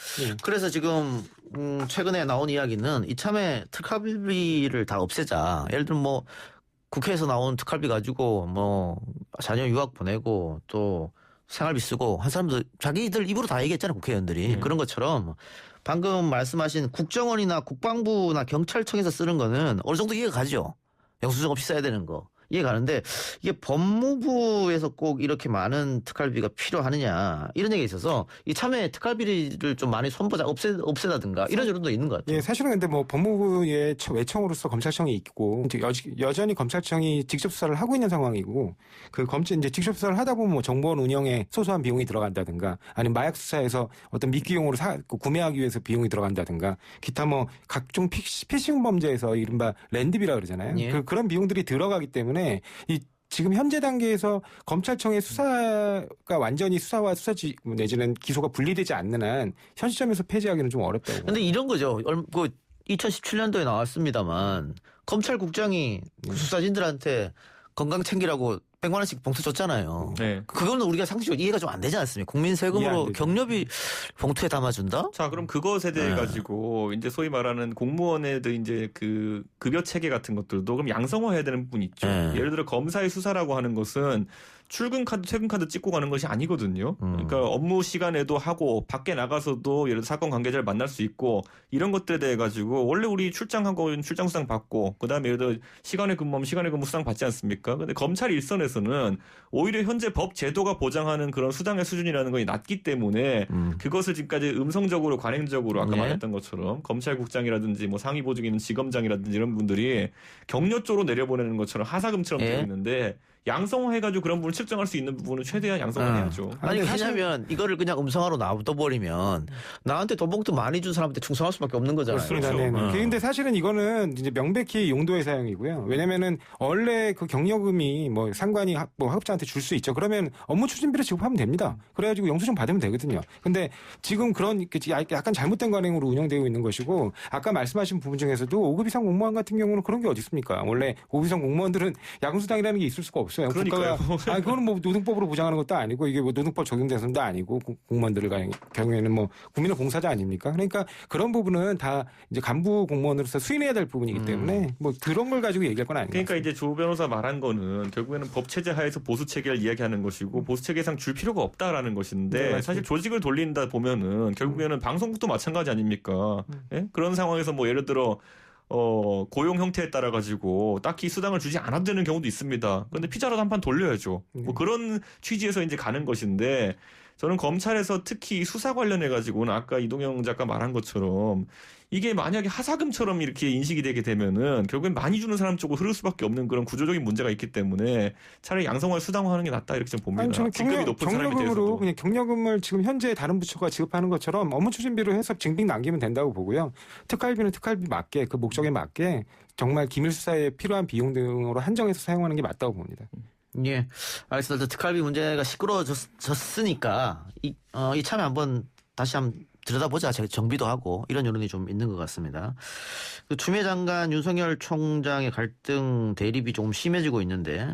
지금 최근에 나온 이야기는 이참에 특활비를 다 없애자. 예를 들면 뭐 국회에서 나온 특활비 가지고 뭐 자녀 유학 보내고 또 생활비 쓰고 한 사람들 자기들 입으로 다 얘기했잖아요, 국회의원들이. 그런 것처럼 방금 말씀하신 국정원이나 국방부나 경찰청에서 쓰는 거는 어느 정도 이해가 가죠. 영수증 없이 써야 되는 거. 이해 가는데 이게 법무부에서 꼭 이렇게 많은 특활비가 필요하느냐 이런 얘기가 있어서 이참에 특활비를 좀 많이 손보자 없애다든가 이런 저런도 있는 것 같아요. 예, 사실은 근데 뭐 법무부의 외청으로서 검찰청이 있고 여전히 검찰청이 직접 수사를 하고 있는 상황이고 그 이제 직접 수사를 하다 보면 뭐 정보원 운영에 소소한 비용이 들어간다든가 아니면 마약 수사에서 어떤 미끼용으로 구매하기 위해서 비용이 들어간다든가 기타 뭐 각종 피싱 범죄에서 이른바 랜드비라 그러잖아요. 예. 그런 비용들이 들어가기 때문에 지금 현재 단계에서 검찰청의 수사가 완전히 수사와 수사지 내지는 기소가 분리되지 않는 한 현 시점에서 폐지하기는 좀 어렵다고. 근데 이런 거죠. 2017년도에 나왔습니다만 검찰국장이 수사진들한테 건강 챙기라고 100만 원씩 봉투 줬잖아요. 네. 그거는 우리가 상식적으로 이해가 좀 안 되지 않습니까? 국민 세금으로 격려비 봉투에 담아준다? 자, 그럼 그것에 대해 가지고 이제 소위 말하는 공무원에도 이제 그 급여 체계 같은 것들도 그럼 양성화해야 되는 부분이 있죠. 예를 들어 검사의 수사라고 하는 것은 출근 카드, 퇴근 카드 찍고 가는 것이 아니거든요. 그러니까 업무 시간에도 하고 밖에 나가서도 예를 들어 사건 관계자를 만날 수 있고 이런 것들에 대해 가지고 원래 우리 출장하고 출장 수당 받고 그다음에 예를 들어 시간에 근무하면 시간에 근무 수당 받지 않습니까? 근데 검찰 일선에서는 오히려 현재 법 제도가 보장하는 그런 수당의 수준이라는 것이 낮기 때문에 그것을 지금까지 음성적으로 관행적으로 아까 말했던 것처럼 검찰국장이라든지 뭐 상위 보직에 있는 지검장이라든지 이런 분들이 격려 쪽으로 내려보내는 것처럼 하사금처럼 되어 있는데 양성화해가지고 그런 부분을 측정할 수 있는 부분은 최대한 양성화해야죠. 아니 왜냐하면 이거를 그냥 음성화로 놔둬버리면 나한테 돈 봉투 많이 준 사람한테 충성할 수밖에 없는 거잖아요. 그렇습니다. 그렇죠. 근데 사실은 이거는 이제 명백히 용도의 사용이고요. 왜냐면은 원래 그 격려금이 뭐 상관이 뭐 학업자한테 줄 수 있죠. 그러면 업무 추진비를 지급하면 됩니다. 그래가지고 영수증 받으면 되거든요. 근데 지금 그런 약간 잘못된 관행으로 운영되고 있는 것이고 아까 말씀하신 부분 중에서도 5급 이상 공무원 같은 경우는 그런 게 어디 있습니까? 원래 5급 이상 공무원들은 야근수당이라는 게 있을 수가 없어요. 그러니까요. 그거는 뭐 노동법으로 보장하는 것도 아니고 이게 뭐 노동법 적용대상도 아니고 공무원들 경우에는 뭐 국민의 봉사자 아닙니까? 그러니까 그런 부분은 다 이제 간부 공무원으로서 수인해야 될 부분이기 때문에 뭐 그런 걸 가지고 얘기할 건 아니에요. 그러니까 이제 조 변호사 말한 거는 결국에는 법 체제 하에서 보수 체계를 이야기하는 것이고 보수 체계상 줄 필요가 없다라는 것인데 네, 사실 조직을 돌린다 보면은 결국에는 방송국도 마찬가지 아닙니까? 예? 그런 상황에서 뭐 예를 들어 고용 형태에 따라 가지고 딱히 수당을 주지 않아도 되는 경우도 있습니다. 그런데 피자라도 한 판 돌려야죠. 뭐 그런 취지에서 이제 가는 것인데 저는 검찰에서 특히 수사 관련해 가지고는 아까 이동영 작가 말한 것처럼 이게 만약에 하사금처럼 이렇게 인식이 되게 되면은 결국엔 많이 주는 사람 쪽으로 흐를 수밖에 없는 그런 구조적인 문제가 있기 때문에 차라리 양성화 수당화하는 게 낫다 이렇게 좀 봅니다. 아니, 저는 직급이 높은 사람에 경력금으로 대해서도. 그냥 경력금을 지금 현재 다른 부처가 지급하는 것처럼 업무 추진비로 해서 증빙 남기면 된다고 보고요. 특활비는 특활비 맞게 그 목적에 맞게 정말 기밀 수사에 필요한 비용 등으로 한정해서 사용하는 게 맞다고 봅니다. 예, 알겠습니다. 특활비 문제가 시끄러워졌으니까 이참에 한번 다시 한번 들여다보자, 정비도 하고 이런 여론이 좀 있는 것 같습니다. 그 추미애 장관, 윤석열 총장의 갈등 대립이 조금 심해지고 있는데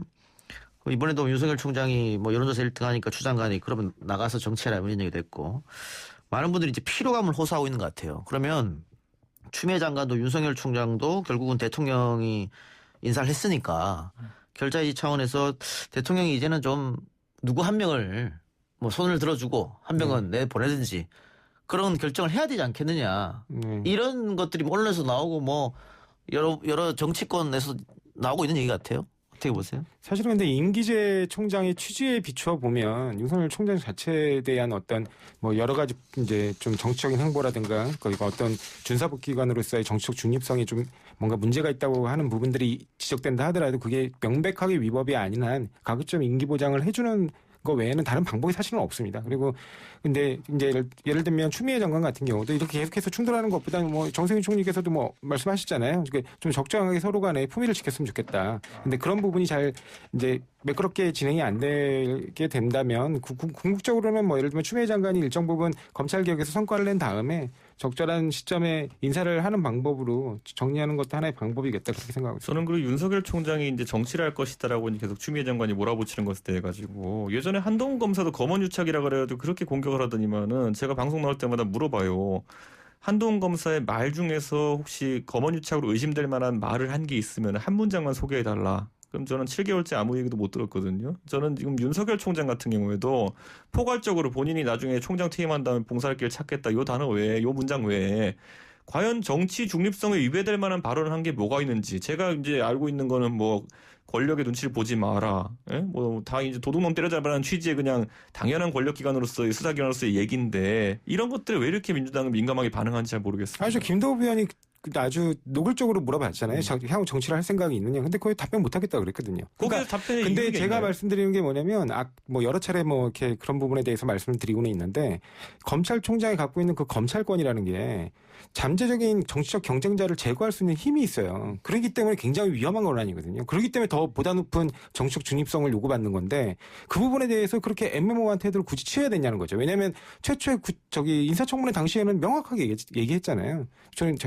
이번에도 윤석열 총장이 뭐 여론조사 1등하니까 추 장관이 그러면 나가서 정치해라 이런 얘기도 했고 많은 분들이 이제 피로감을 호소하고 있는 것 같아요. 그러면 추미애 장관도 윤석열 총장도 결국은 대통령이 인사를 했으니까 결자이지 차원에서 대통령이 이제는 좀 누구 한 명을 뭐 손을 들어주고 한 명은 내보내든지 그런 결정을 해야 되지 않겠느냐. 이런 것들이 언론에서 나오고 뭐 여러 정치권에서 나오고 있는 얘기 같아요. 어떻게 보세요? 사실은 근데 임기제 총장의 취지에 비추어 보면 윤석열 총장 자체에 대한 어떤 뭐 여러 가지 이제 좀 정치적인 행보라든가 그리고 어떤 준사법기관으로서의 정치적 중립성이 좀 뭔가 문제가 있다고 하는 부분들이 지적된다 하더라도 그게 명백하게 위법이 아닌 한 가급적 임기 보장을 해주는 거 외에는 다른 방법이 사실은 없습니다. 그리고 근데 이제 예를 들면 추미애 장관 같은 경우도 이렇게 계속해서 충돌하는 것보다는 뭐 정세균 총리께서도 뭐 말씀하셨잖아요. 좀 적정하게 서로 간에 품위를 지켰으면 좋겠다. 근데 그런 부분이 잘 이제 매끄럽게 진행이 안 되게 된다면 궁극적으로는 뭐 예를 들면 추미애 장관이 일정 부분 검찰 개혁에서 성과를 낸 다음에 적절한 시점에 인사를 하는 방법으로 정리하는 것도 하나의 방법이겠다 그렇게 생각하고 있습니다. 저는 그리고 윤석열 총장이 이제 정치를 할 것이다라고 계속 추미애 장관이 몰아붙이는 것에 대해 가지고 예전에 한동훈 검사도 검언유착이라 그래가지고 그렇게 공격을 하더니만은 제가 방송 나올 때마다 물어봐요. 한동훈 검사의 말 중에서 혹시 검언유착으로 의심될 만한 말을 한 게 있으면 한 문장만 소개해달라. 그럼 저는 7개월째 아무 얘기도 못 들었거든요. 저는 지금 윤석열 총장 같은 경우에도 포괄적으로 본인이 나중에 총장 퇴임한 다음에 봉사할 길 찾겠다. 요 단어 외에, 요 문장 외에 과연 정치 중립성에 위배될 만한 발언을 한 게 뭐가 있는지 제가 이제 알고 있는 거는 뭐 권력의 눈치를 보지 마라. 예? 뭐 다 이제 도둑놈 때려잡으라는 취지의 그냥 당연한 권력기관으로서의 수사기관으로서의 얘기인데 이런 것들을 왜 이렇게 민주당은 민감하게 반응하는지 잘 모르겠습니다. 아니, 저 김도우 의원이 아주 노골적으로 물어봤잖아요. 향후 정치를 할 생각이 있느냐. 근데 거의 답변 못 하겠다고 그랬거든요. 거기서 답변이 근데 제가 있나요? 말씀드리는 게 뭐냐면 뭐 여러 차례 뭐 이렇게 그런 부분에 대해서 말씀을 드리고는 있는데 검찰총장이 갖고 있는 그 검찰권이라는 게 잠재적인 정치적 경쟁자를 제거할 수 있는 힘이 있어요. 그렇기 때문에 굉장히 위험한 권한이거든요. 그렇기 때문에 더 보다 높은 정치적 중립성을 요구받는 건데 그 부분에 대해서 그렇게 애매모호한 태도를 굳이 취해야 되냐는 거죠. 왜냐하면 최초에 인사청문회 당시에는 명확하게 얘기했잖아요. 저는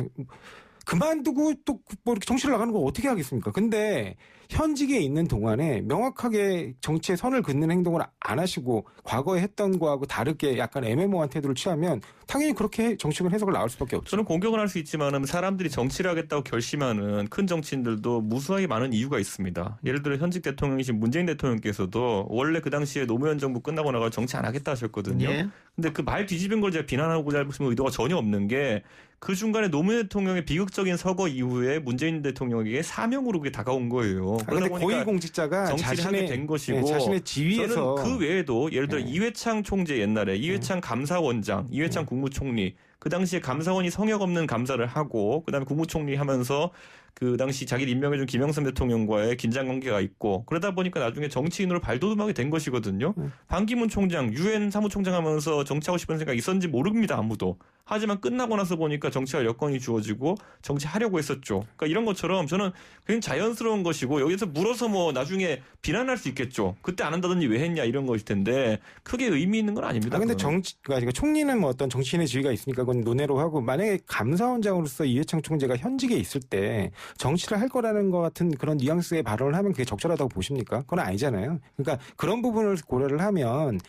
그만두고 또 뭐 이렇게 정치를 나가는 거 어떻게 하겠습니까? 근데 현직에 있는 동안에 명확하게 정치에 선을 긋는 행동을 안 하시고 과거에 했던 거하고 다르게 약간 애매모호한 태도를 취하면 당연히 그렇게 정치적인 해석을 나올 수밖에 없죠. 저는 공격을 할 수 있지만 사람들이 정치를 하겠다고 결심하는 큰 정치인들도 무수하게 많은 이유가 있습니다. 예를 들어 현직 대통령이신 문재인 대통령께서도 원래 그 당시에 노무현 정부 끝나고 나가 정치 안 하겠다 하셨거든요. 예. 근데 그 말 뒤집은 걸 제가 비난하고자 하는 의도가 전혀 없는 게 그 중간에 노무현 대통령의 비극적인 서거 이후에 문재인 대통령에게 사명으로 그게 다가온 거예요. 그런데 고위공직자가 정치를 하게 된 것이고 자신의 지위에서 저는 그 외에도 예를 들어 이회창 총재 옛날에 이회창 감사원장, 이회창 국무총리 그 당시에 감사원이 성역 없는 감사를 하고 그다음에 국무총리 하면서 그 당시 자기를 임명해준 김영삼 대통령과의 긴장 관계가 있고 그러다 보니까 나중에 정치인으로 발돋움하게 된 것이거든요. 반기문 총장, 유엔 사무총장 하면서 정치하고 싶은 생각 있었는지 모릅니다. 아무도. 하지만 끝나고 나서 보니까 정치할 여건이 주어지고 정치하려고 했었죠. 그러니까 이런 것처럼 저는 굉장히 자연스러운 것이고 여기서 물어서 뭐 나중에 비난할 수 있겠죠. 그때 안 한다더니 왜 했냐 이런 것일 텐데 크게 의미 있는 건 아닙니다. 근데 그러니까 총리는 뭐 어떤 정치인의 지위가 있으니까 그건 논외로 하고 만약에 감사원장으로서 이회창 총재가 현직에 있을 때 정치를 할 거라는 것 같은 그런 뉘앙스의 발언을 하면 그게 적절하다고 보십니까? 그건 아니잖아요. 그러니까 그런 부분을 고려를 하면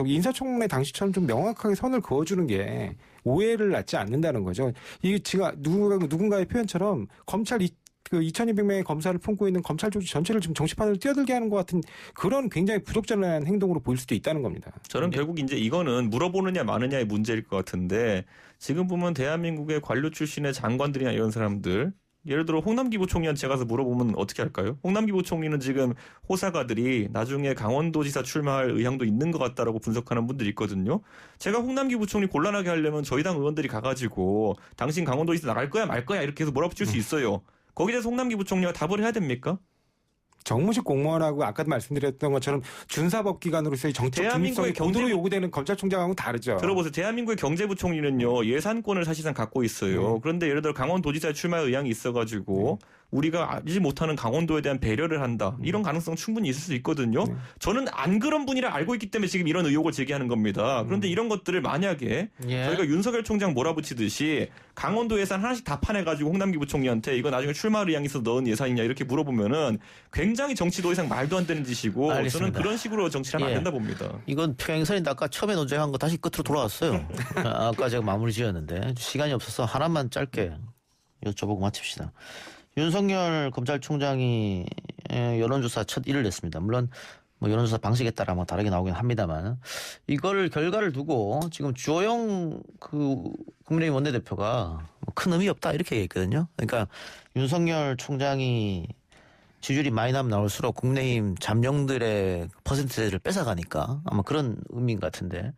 인사청문회 당시처럼 좀 명확하게 선을 그어주는 게 오해를 낳지 않는다는 거죠. 이게 제가 누군가의 표현처럼 검찰 2,200명의 검사를 품고 있는 검찰 조직 전체를 지금 정치판으로 뛰어들게 하는 것 같은 그런 굉장히 부적절한 행동으로 보일 수도 있다는 겁니다. 저는 결국 이제 이거는 물어보느냐 마느냐의 문제일 것 같은데 지금 보면 대한민국의 관료 출신의 장관들이나 이런 사람들 예를 들어 홍남기 부총리한테 가서 물어보면 어떻게 할까요? 홍남기 부총리는 지금 호사가들이 나중에 강원도지사 출마할 의향도 있는 것 같다라고 분석하는 분들이 있거든요. 제가 홍남기 부총리 곤란하게 하려면 저희 당 의원들이 가가지고 당신 강원도지사 나갈 거야 말 거야 이렇게 해서 몰아붙일 수 있어요. 거기에 대해서 홍남기 부총리가 답을 해야 됩니까? 정무직 공무원하고 아까도 말씀드렸던 것처럼 준사법기관으로서의 정책 중립성이 고도로 요구되는 검찰총장하고는 다르죠. 들어보세요. 대한민국의 경제부총리는요. 예산권을 사실상 갖고 있어요. 그런데 예를 들어 강원도지사에 출마할 의향이 있어가지고 우리가 알지 못하는 강원도에 대한 배려를 한다. 이런 가능성 충분히 있을 수 있거든요. 저는 안 그런 분이라 알고 있기 때문에 지금 이런 의혹을 제기하는 겁니다. 그런데 이런 것들을 만약에 저희가 윤석열 총장 몰아붙이듯이 강원도 예산 하나씩 다 파내가지고 홍남기 부총리한테 이거 나중에 출마를 향해서 넣은 예산이냐 이렇게 물어보면은 굉장히 정치도 이상 말도 안 되는 짓이고 알겠습니다. 저는 그런 식으로 정치를 하면 안 된다 봅니다. 이건 평행선인데 아까 처음에 논쟁한 거 다시 끝으로 돌아왔어요. 아까 제가 마무리 지었는데 시간이 없어서 하나만 짧게 여쭤보고 마칩시다. 윤석열 검찰총장이 여론조사 첫 일을 냈습니다. 물론 뭐 여론조사 방식에 따라 뭐 다르게 나오긴 합니다만 이걸 결과를 두고 지금 주호영 국민의힘 원내대표가 뭐 큰 의미 없다 이렇게 얘기했거든요. 그러니까 윤석열 총장이 지지율이 많이 나면 나올수록 국민의힘 잠룡들의 퍼센트를 뺏어가니까 아마 그런 의미인 것 같은데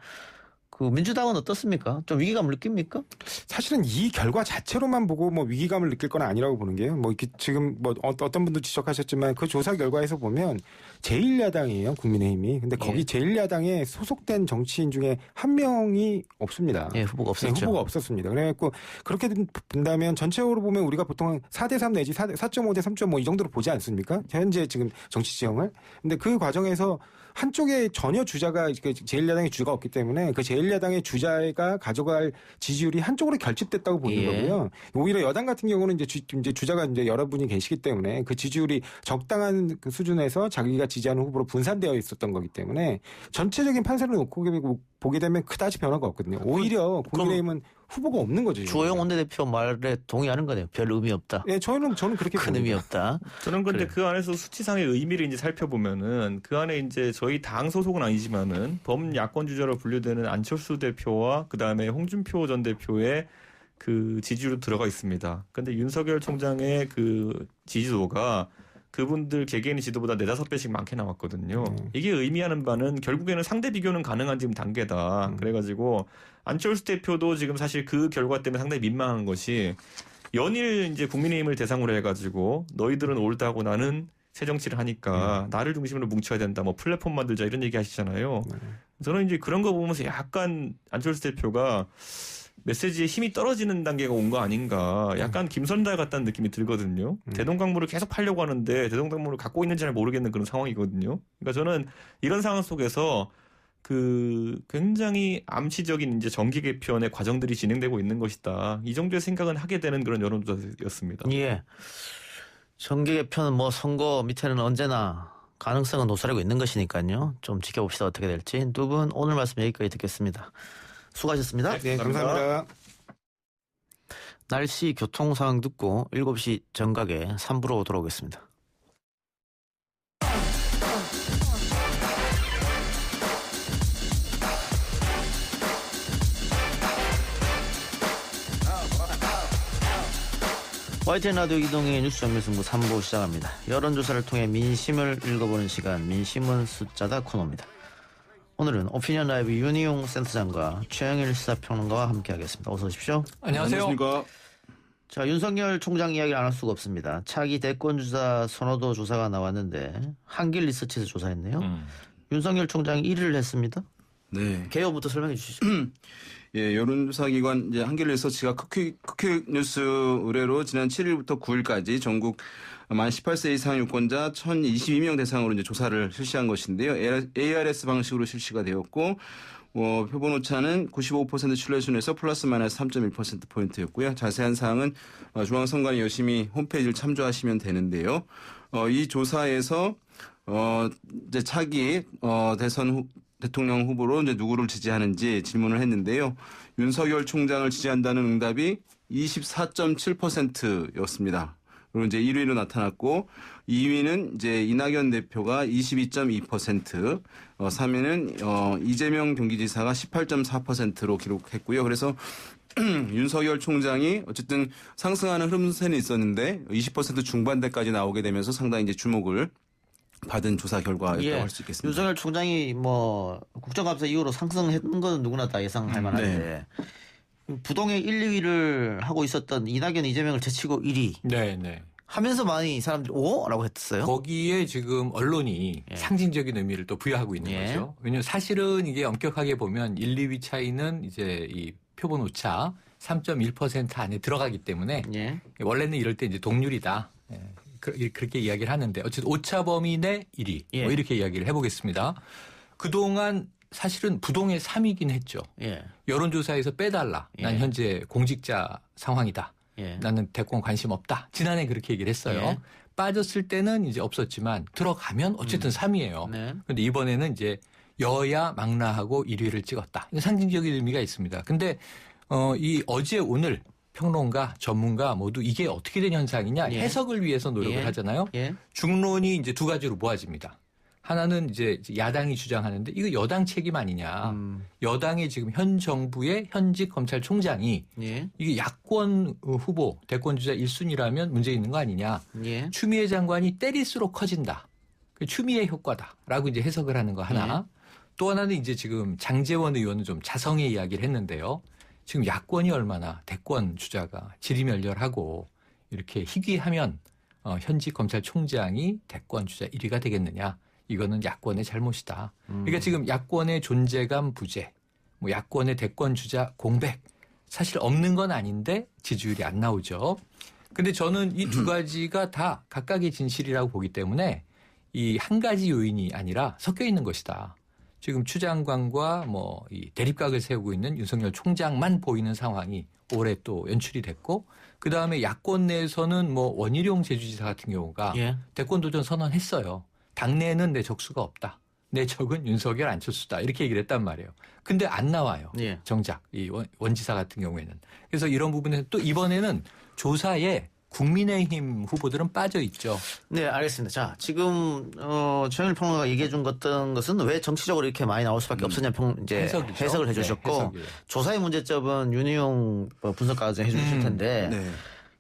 그 민주당은 어떻습니까? 좀 위기감을 느낍니까? 사실은 이 결과 자체로만 보고 뭐 위기감을 느낄 건 아니라고 보는 게요. 뭐 이렇게 지금 뭐 어떤 분도 지적하셨지만 그 조사 결과에서 보면 제1야당이에요, 국민의힘이. 근데 거기 제1야당에 소속된 정치인 중에 한 명이 없습니다. 예, 후보가 없었죠. 네, 후보가 없었습니다. 그래갖고 그렇게 본다면 전체적으로 보면 우리가 보통 4대3 내지 4.5대 3.5 이 정도로 보지 않습니까? 현재 지금 정치 지형을. 근데 그 과정에서 한쪽에 전혀 주자가 제1야당의 주자가 없기 때문에 그 제1야당의 주자가 가져갈 지지율이 한쪽으로 결집됐다고 보는 거고요. 오히려 여당 같은 경우는 이제 주자가 이제 여러분이 계시기 때문에 그 지지율이 적당한 그 수준에서 자기가 지지하는 후보로 분산되어 있었던 거기 때문에 전체적인 판세를 놓고 보게 되면 그다지 변화가 없거든요. 오히려 국민의힘은 후보가 없는 거죠. 주호영 원내대표 말에 동의하는 거네요. 별 의미 없다. 네, 저는 그렇게 큰 의미 없다. 저는 근데 그 안에서 수치상의 의미를 이제 살펴보면은 그 안에 이제 저희 당 소속은 아니지만은 범야권 주자로 분류되는 안철수 대표와 그 다음에 홍준표 전 대표의 그 지지율도 들어가 있습니다. 근데 윤석열 총장의 그 지지도가 그분들 개개인의 지도보다 4-5배씩 많게 나왔거든요. 이게 의미하는 바는 결국에는 상대 비교는 가능한 지금 단계다. 그래가지고 안철수 대표도 지금 사실 그 결과 때문에 상당히 민망한 것이 연일 이제 국민의힘을 대상으로 해가지고 너희들은 옳다고 나는 새 정치를 하니까 나를 중심으로 뭉쳐야 된다. 뭐 플랫폼 만들자 이런 얘기 하시잖아요. 저는 이제 그런 거 보면서 약간 안철수 대표가 메시지에 힘이 떨어지는 단계가 온 거 아닌가. 약간 김선달 같다는 느낌이 들거든요. 대동강물을 계속 팔려고 하는데 대동강물을 갖고 있는지 잘 모르겠는 그런 상황이거든요. 그러니까 저는 이런 상황 속에서 그 굉장히 암시적인 이제 정기 개편의 과정들이 진행되고 있는 것이다. 이 정도의 생각은 하게 되는 그런 여론조사였습니다. 예. 정기 개편은 뭐 선거 밑에는 언제나 가능성은 노출하고 있는 것이니까요. 좀 지켜봅시다. 어떻게 될지. 두 분 오늘 말씀 여기까지 듣겠습니다. 수고하셨습니다. 네, 감사합니다. 날씨 교통 상황 듣고 7시 정각에 3부로 돌아오겠습니다. YTN 라디오 이동의 뉴스 정밀승부 3부 시작합니다. 여론조사를 통해 민심을 읽어보는 시간, 민심은 숫자다 코너입니다. 오늘은 오피니언 라이브 윤희용 센터장과 최영일 시사평론가와 함께하겠습니다. 어서 오십시오. 안녕하세요. 안녕하십니까. 자, 윤석열 총장 이야기를 안 할 수가 없습니다. 차기 대권주자 선호도 조사가 나왔는데 한길 리서치에서 조사했네요. 윤석열 총장이 1위를 했습니다. 네. 개요부터 설명해 주시죠. 예, 여론조사기관 이제 한길 리서치가 쿠키뉴스 의뢰로 지난 7일부터 9일까지 전국 만 18세 이상 유권자 1,022명 대상으로 이제 조사를 실시한 것인데요. ARS 방식으로 실시가 되었고, 표본 오차는 95% 신뢰순에서 플러스 마이너스 3.1%포인트였고요. 자세한 사항은 중앙선관위 열심히 홈페이지를 참조하시면 되는데요. 이 조사에서 이제 차기 대통령 후보로 이제 누구를 지지하는지 질문을 했는데요. 윤석열 총장을 지지한다는 응답이 24.7%였습니다. 그리고 이제 1위로 나타났고 2위는 이제 이낙연 대표가 22.2%, 3위는 이재명 경기지사가 18.4%로 기록했고요. 그래서 윤석열 총장이 어쨌든 상승하는 흐름세는 있었는데 20% 중반대까지 나오게 되면서 상당히 이제 주목을 받은 조사 결과였다고 할 수 있겠습니다. 윤석열 총장이 뭐 국정감사 이후로 상승했던 건 누구나 다 예상할 만한데 부동의 1, 2위를 하고 있었던 이낙연, 이재명을 제치고 1위 네. 하면서 많이 사람들이 오? 라고 했었어요. 거기에 지금 언론이 상징적인 의미를 또 부여하고 있는 거죠. 왜냐하면 사실은 이게 엄격하게 보면 1, 2위 차이는 이제 이 표본 오차 3.1% 안에 들어가기 때문에 원래는 이럴 때 이제 동률이다. 그렇게 이야기를 하는데 어쨌든 오차범위 내 1위 예. 뭐 이렇게 이야기를 해보겠습니다. 그동안 사실은 부동의 3위긴 했죠. 예. 여론조사에서 빼달라. 난 예. 현재 공직자 상황이다. 예. 나는 대권 관심 없다. 지난해 그렇게 얘기를 했어요. 예. 빠졌을 때는 이제 없었지만 들어가면 어쨌든 3위예요. 네. 그런데 이번에는 이제 여야 망라하고 1위를 찍었다. 상징적인 의미가 있습니다. 근데 이 어제 오늘 평론가, 전문가 모두 이게 어떻게 된 현상이냐 예. 해석을 위해서 노력을 예. 하잖아요. 예. 중론이 이제 두 가지로 모아집니다. 하나는 이제 야당이 주장하는데 이거 여당 책임 아니냐. 여당의 지금 현 정부의 현직 검찰총장이 예. 이게 야권 후보 대권주자 1순위라면 문제 있는 거 아니냐. 예. 추미애 장관이 때릴수록 커진다. 그 추미애 효과다라고 이제 해석을 하는 거 하나. 또 하나는 이제 지금 장제원 의원은 좀 자성의 이야기를 했는데요. 지금 야권이 얼마나 대권 주자가 지리멸렬하고 이렇게 희귀하면 현직 검찰총장이 대권 주자 1위가 되겠느냐. 이거는 야권의 잘못이다. 그러니까 지금 야권의 존재감 부재, 뭐 야권의 대권 주자 공백 사실 없는 건 아닌데 지지율이 안 나오죠. 근데 저는 이 두 가지가 다 각각의 진실이라고 보기 때문에 이 한 가지 요인이 아니라 섞여 있는 것이다. 지금 추 장관과 뭐 이 대립각을 세우고 있는 윤석열 총장만 보이는 상황이 올해 또 연출이 됐고 그 다음에 야권 내에서는 뭐 원희룡 제주지사 같은 경우가 예. 대권 도전 선언했어요. 당내에는 내 적수가 없다. 내 적은 윤석열 안철수다. 이렇게 얘기를 했단 말이에요. 근데 안 나와요. 예. 정작 이 원지사 같은 경우에는. 그래서 이런 부분에서 또 이번에는 조사에 국민의힘 후보들은 빠져 있죠. 네, 알겠습니다. 자, 지금 최영일 평론가가 얘기해 준 것은 왜 정치적으로 이렇게 많이 나올 수밖에 없었냐 이제 해석이죠. 해석을 해주셨고 네, 해석이에요. 조사의 문제점은 윤희용 분석가가 해주실 텐데 네.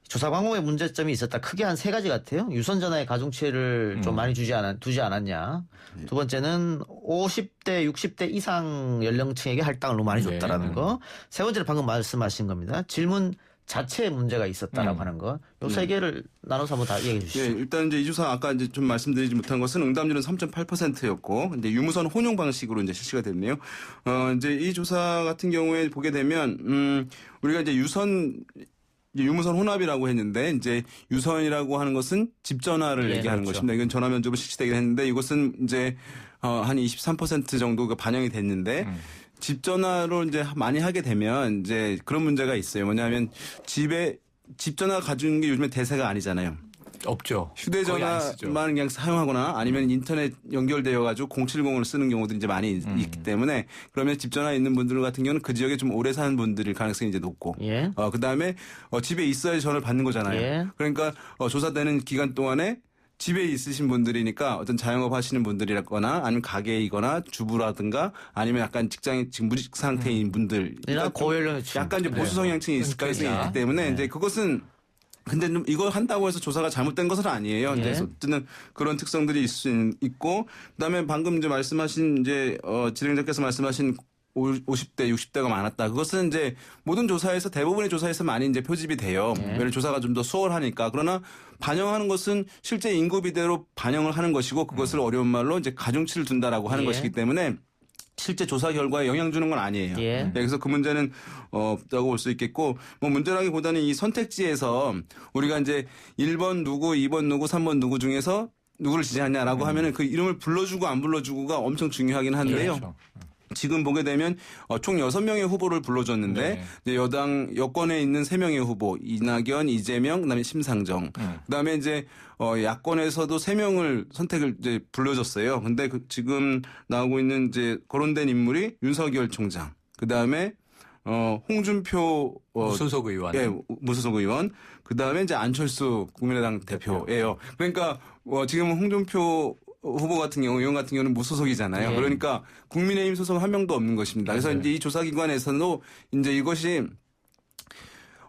조사 광고에 문제점이 있었다. 크게 한 세 가지 같아요. 유선 전화의 가중치를 좀 많이 두지 않았냐. 두 번째는 50대, 60대 이상 연령층에게 할당을 너무 많이 줬다라는 거. 세 번째는 방금 말씀하신 겁니다. 질문 자체에 문제가 있었다라고 하는 거. 요 세 개를 나눠서 한번 다 얘기해 주시죠. 예, 일단 이제 이 조사 아까 이제 좀 말씀드리지 못한 것은 응답률은 3.8%였고, 근데 유무선 혼용 방식으로 이제 실시가 됐네요. 이제 이 조사 같은 경우에 보게 되면, 우리가 이제 유무선 혼합이라고 했는데 이제 유선이라고 하는 것은 집 전화를 예, 얘기하는 그렇죠. 것입니다. 이건 전화 면접으로 실시되긴 했는데 이것은 이제 한 23% 정도가 반영이 됐는데 집 전화로 이제 많이 하게 되면 이제 그런 문제가 있어요. 뭐냐면 집 전화 가지는 게 요즘에 대세가 아니잖아요. 없죠. 거의 안 쓰죠. 휴대전화만 그냥 사용하거나 아니면 인터넷 연결되어 가지고 070을 쓰는 경우들이 이제 많이 있기 때문에 그러면 집 전화에 있는 분들 같은 경우는 그 지역에 좀 오래 사는 분들일 가능성이 이제 높고 예. 그다음에 집에 있어야 전화를 받는 거잖아요. 예. 그러니까 조사되는 기간 동안에 집에 있으신 분들이니까 어떤 자영업 하시는 분들이라거나 아니면 가게이거나 주부라든가 아니면 약간 직장에 지금 무직 상태인 분들 고연령층. 약간 이제 보수 성향층이 있을 가능성이 있기 때문에 이제 그것은 근데 좀 이걸 한다고 해서 조사가 잘못된 것은 아니에요. 이제 어쨌든 그런 특성들이 있을 수 있고 그다음에 방금 이제 말씀하신 이제 진행자께서 말씀하신 50대, 60대가 많았다. 그것은 이제 모든 조사에서 대부분의 조사에서 많이 이제 표집이 돼요. 왜냐면 조사가 좀 더 수월하니까. 그러나 반영하는 것은 실제 인구비대로 반영을 하는 것이고 그것을 어려운 말로 이제 가중치를 둔다라고 하는 것이기 때문에 실제 조사 결과에 영향 주는 건 아니에요. 예. 그래서 그 문제는 없다고 볼 수 있겠고 뭐 문제라기보다는 이 선택지에서 우리가 이제 1번 누구, 2번 누구, 3번 누구 중에서 누구를 지지하냐라고 하면은 그 이름을 불러주고 안 불러주고가 엄청 중요하긴 한데요. 그렇죠. 지금 보게 되면 총 6명의 후보를 불러줬는데 이제 여권에 있는 3명의 후보 이낙연, 이재명, 그다음에 심상정. 그다음에 이제 야권에서도 3명을 선택을 이제 불러줬어요. 근데 지금 나오고 있는 이제 거론된 인물이 윤석열 총장. 그다음에 홍준표 무소속 의원. 예, 무소속 의원. 그다음에 이제 안철수 국민의당 대표예요. 그러니까 지금 홍준표 후보 같은 경우, 의원 같은 경우는 무소속이잖아요. 그러니까 국민의힘 소속 한 명도 없는 것입니다. 그래서 이제 이 조사기관에서도 이제 이것이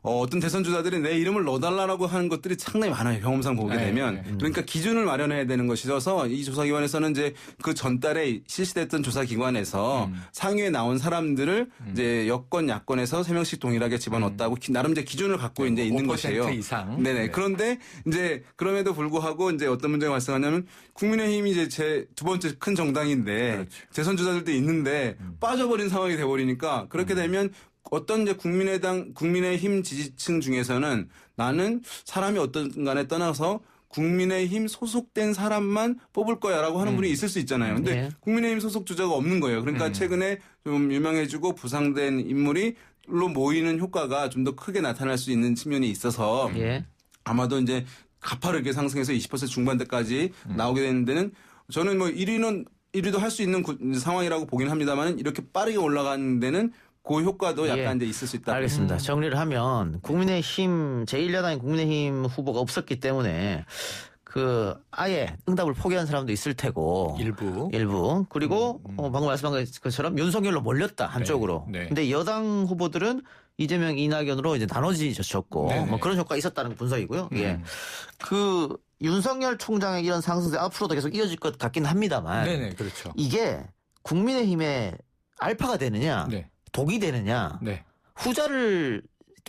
어떤 대선 주자들이 내 이름을 넣어달라고 하는 것들이 상당히 많아요. 경험상 보게 되면. 그러니까 기준을 마련해야 되는 것이어서 이 조사기관에서는 이제 그 전달에 실시됐던 조사기관에서 상위에 나온 사람들을 이제 여권, 야권에서 3명씩 동일하게 집어넣었다고 나름 이제 기준을 갖고 이제 있는 것이에요. 5% 이상. 네네. 네. 그런데 이제 그럼에도 불구하고 이제 어떤 문제가 발생하냐면 국민의힘이 이제 제 두 번째 큰 정당인데 대선 주자들도 있는데 빠져버린 상황이 돼버리니까 그렇게 되면 어떤 이제 국민의힘 지지층 중에서는 나는 사람이 어떤 간에 떠나서 국민의힘 소속된 사람만 뽑을 거야라고 하는 분이 있을 수 있잖아요. 근데 예. 국민의힘 소속 주자가 없는 거예요. 그러니까 최근에 좀 유명해지고 부상된 인물이 로 모이는 효과가 좀 더 크게 나타날 수 있는 측면이 있어서 예. 아마도 이제 가파르게 상승해서 20% 중반대까지 나오게 되는 데는 저는 뭐 1위도 할 수 있는 상황이라고 보긴 합니다만 이렇게 빠르게 올라가는 데는 그 효과도 약간 이제 있을 수 있다. 알겠습니다. 정리를 하면 국민의힘 제1야당인 국민의힘 후보가 없었기 때문에 그 아예 응답을 포기한 사람도 있을 테고 일부 그리고 방금 말씀한 것처럼 윤석열로 몰렸다 한쪽으로. 네. 근데 여당 후보들은 이재명, 이낙연으로 이제 나눠지셨고 네. 뭐 그런 효과가 있었다는 분석이고요. 예. 그 윤석열 총장의 이런 상승세 앞으로도 계속 이어질 것 같긴 합니다만 네네 그렇죠. 이게 국민의힘의 알파가 되느냐 네. 독이 되느냐 네. 후자를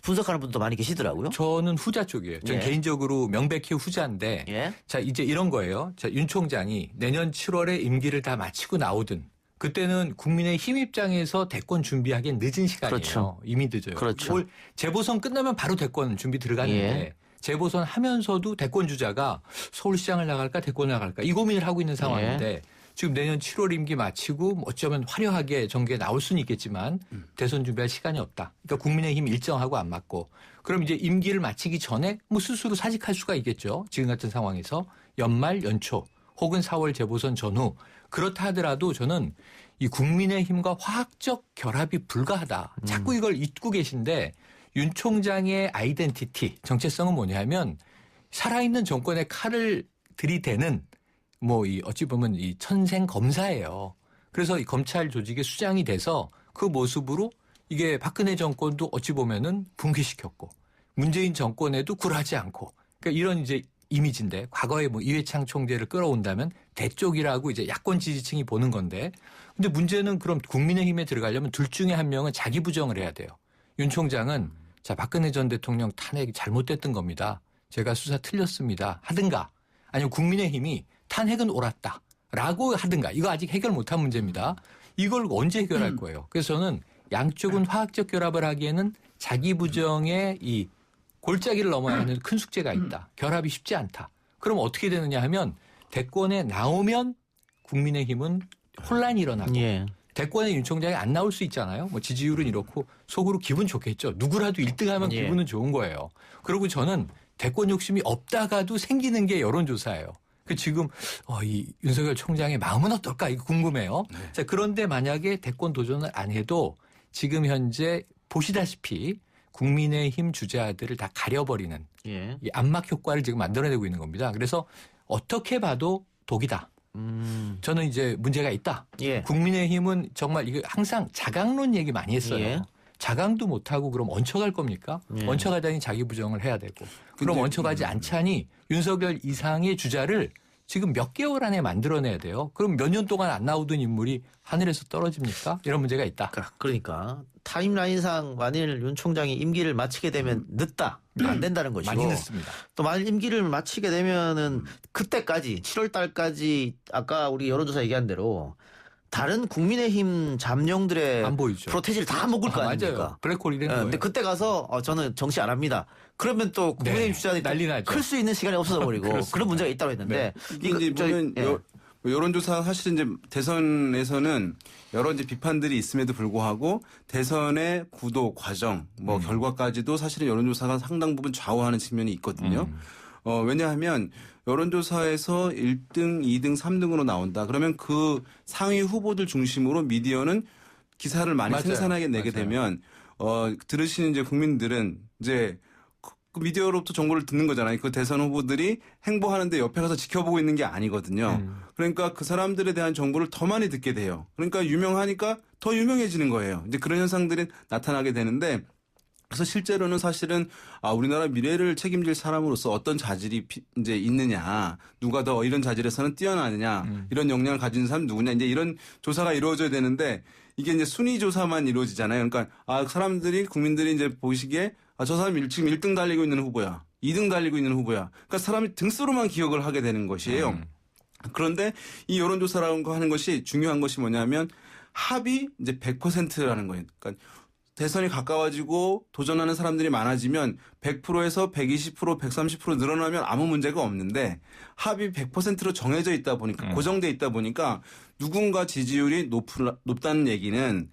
분석하는 분도 많이 계시더라고요. 저는 후자 쪽이에요. 저는 예. 개인적으로 명백히 후자인데 예. 자 이제 이런 거예요. 자 윤 총장이 내년 7월에 임기를 다 마치고 나오든 그때는 국민의힘 입장에서 대권 준비하기엔 늦은 시간이에요. 그렇죠. 이미 늦어요. 그렇죠. 올 재보선 끝나면 바로 대권 준비 들어가는데 예. 재보선 하면서도 대권 주자가 서울시장을 나갈까 대권을 나갈까 이 고민을 하고 있는 상황인데 지금 내년 7월 임기 마치고 어쩌면 화려하게 정계에 나올 수는 있겠지만 대선 준비할 시간이 없다. 그러니까 국민의힘 일정하고 안 맞고 그럼 이제 임기를 마치기 전에 뭐 스스로 사직할 수가 있겠죠. 지금 같은 상황에서 연말 연초 혹은 4월 재보선 전후 그렇다 하더라도 저는 이 국민의힘과 화학적 결합이 불가하다. 자꾸 이걸 잊고 계신데 윤 총장의 아이덴티티 정체성은 뭐냐면 살아있는 정권의 칼을 들이대는 뭐 이 어찌 보면 이 천생 검사예요. 그래서 이 검찰 조직의 수장이 돼서 그 모습으로 이게 박근혜 정권도 어찌 보면은 붕괴시켰고 문재인 정권에도 굴하지 않고 그러니까 이런 이제 이미지인데 과거에 뭐 이회창 총재를 끌어온다면 대쪽이라고 이제 야권 지지층이 보는 건데 근데 문제는 그럼 국민의힘에 들어가려면 둘 중에 한 명은 자기 부정을 해야 돼요. 윤 총장은 자 박근혜 전 대통령 탄핵이 잘못됐던 겁니다. 제가 수사 틀렸습니다. 하든가 아니면 국민의힘이 탄핵은 옳았다라고 하든가 이거 아직 해결 못한 문제입니다. 이걸 언제 해결할 거예요? 그래서 저는 양쪽은 화학적 결합을 하기에는 자기 부정의 이 골짜기를 넘어야 하는 큰 숙제가 있다. 결합이 쉽지 않다. 그럼 어떻게 되느냐 하면 대권에 나오면 국민의힘은 혼란이 일어나고 예. 대권에 윤 총장이 안 나올 수 있잖아요. 뭐 지지율은 이렇고 속으로 기분 좋겠죠. 누구라도 1등하면 예. 기분은 좋은 거예요. 그리고 저는 대권 욕심이 없다가도 생기는 게 여론조사예요. 그 지금 이 윤석열 총장의 마음은 어떨까 이거 궁금해요. 네. 자, 그런데 만약에 대권 도전을 안 해도 지금 현재 보시다시피 국민의힘 주자들을 다 가려버리는 예. 이 안막 효과를 지금 만들어내고 있는 겁니다. 그래서 어떻게 봐도 독이다. 저는 이제 문제가 있다. 예. 국민의힘은 정말 이게 항상 자강론 얘기 많이 했어요. 예. 자강도 못하고 그럼 얹혀갈 겁니까? 예. 얹혀가다니 자기 부정을 해야 되고. 그럼 근데- 얹혀가지 않자니 윤석열 이상의 주자를 지금 몇 개월 안에 만들어내야 돼요. 그럼 몇 년 동안 안 나오던 인물이 하늘에서 떨어집니까? 이런 문제가 있다. 그러니까 타임라인상 만일 윤 총장이 임기를 마치게 되면 늦다. 안 된다는 것이고. 많이 늦습니다. 또 만일 임기를 마치게 되면은 그때까지 7월 달까지 아까 우리 여론조사 얘기한 대로 다른 국민의힘 잠룡들의 안 보이죠. 프로테지를 다 먹을 거 아닙니까? 맞아요. 블랙홀이 된 거예요. 근데 그때 가서 저는 정치 안 합니다. 그러면 또 국민의힘 네, 주자들이 난리 나죠. 클 수 있는 시간이 없어져 버리고 그렇습니다. 그런 문제가 있다고 했는데 이게 이제 보면 여론조사 사실은 이제 대선에서는 여러 이제 비판들이 있음에도 불구하고 대선의 구도 과정 뭐 결과까지도 사실은 여론조사가 상당 부분 좌우하는 측면이 있거든요. 왜냐하면 여론조사에서 1등, 2등, 3등으로 나온다. 그러면 그 상위 후보들 중심으로 미디어는 기사를 많이 맞아요. 생산하게 내게 맞아요. 되면 들으시는 이제 국민들은 이제 그 미디어로부터 정보를 듣는 거잖아요. 그 대선 후보들이 행보하는데 옆에 가서 지켜보고 있는 게 아니거든요. 그러니까 그 사람들에 대한 정보를 더 많이 듣게 돼요. 그러니까 유명하니까 더 유명해지는 거예요. 이제 그런 현상들이 나타나게 되는데 그래서 실제로는 사실은 우리나라 미래를 책임질 사람으로서 어떤 자질이 이제 있느냐, 누가 더 이런 자질에서는 뛰어나느냐, 이런 역량을 가진 사람 누구냐, 이제 이런 조사가 이루어져야 되는데 이게 이제 순위 조사만 이루어지잖아요. 그러니까 사람들이 국민들이 이제 보시기에 저 사람이 지금 1등 달리고 있는 후보야, 2등 달리고 있는 후보야. 그러니까 사람이 등수로만 기억을 하게 되는 것이에요. 그런데 이 여론조사라는 거 하는 것이 중요한 것이 뭐냐면 합이 이제 100%라는 거예요. 그러니까 대선이 가까워지고 도전하는 사람들이 많아지면 100%에서 120%, 130% 늘어나면 아무 문제가 없는데 합이 100%로 정해져 있다 보니까 고정돼 있다 보니까 누군가 지지율이 높다는 얘기는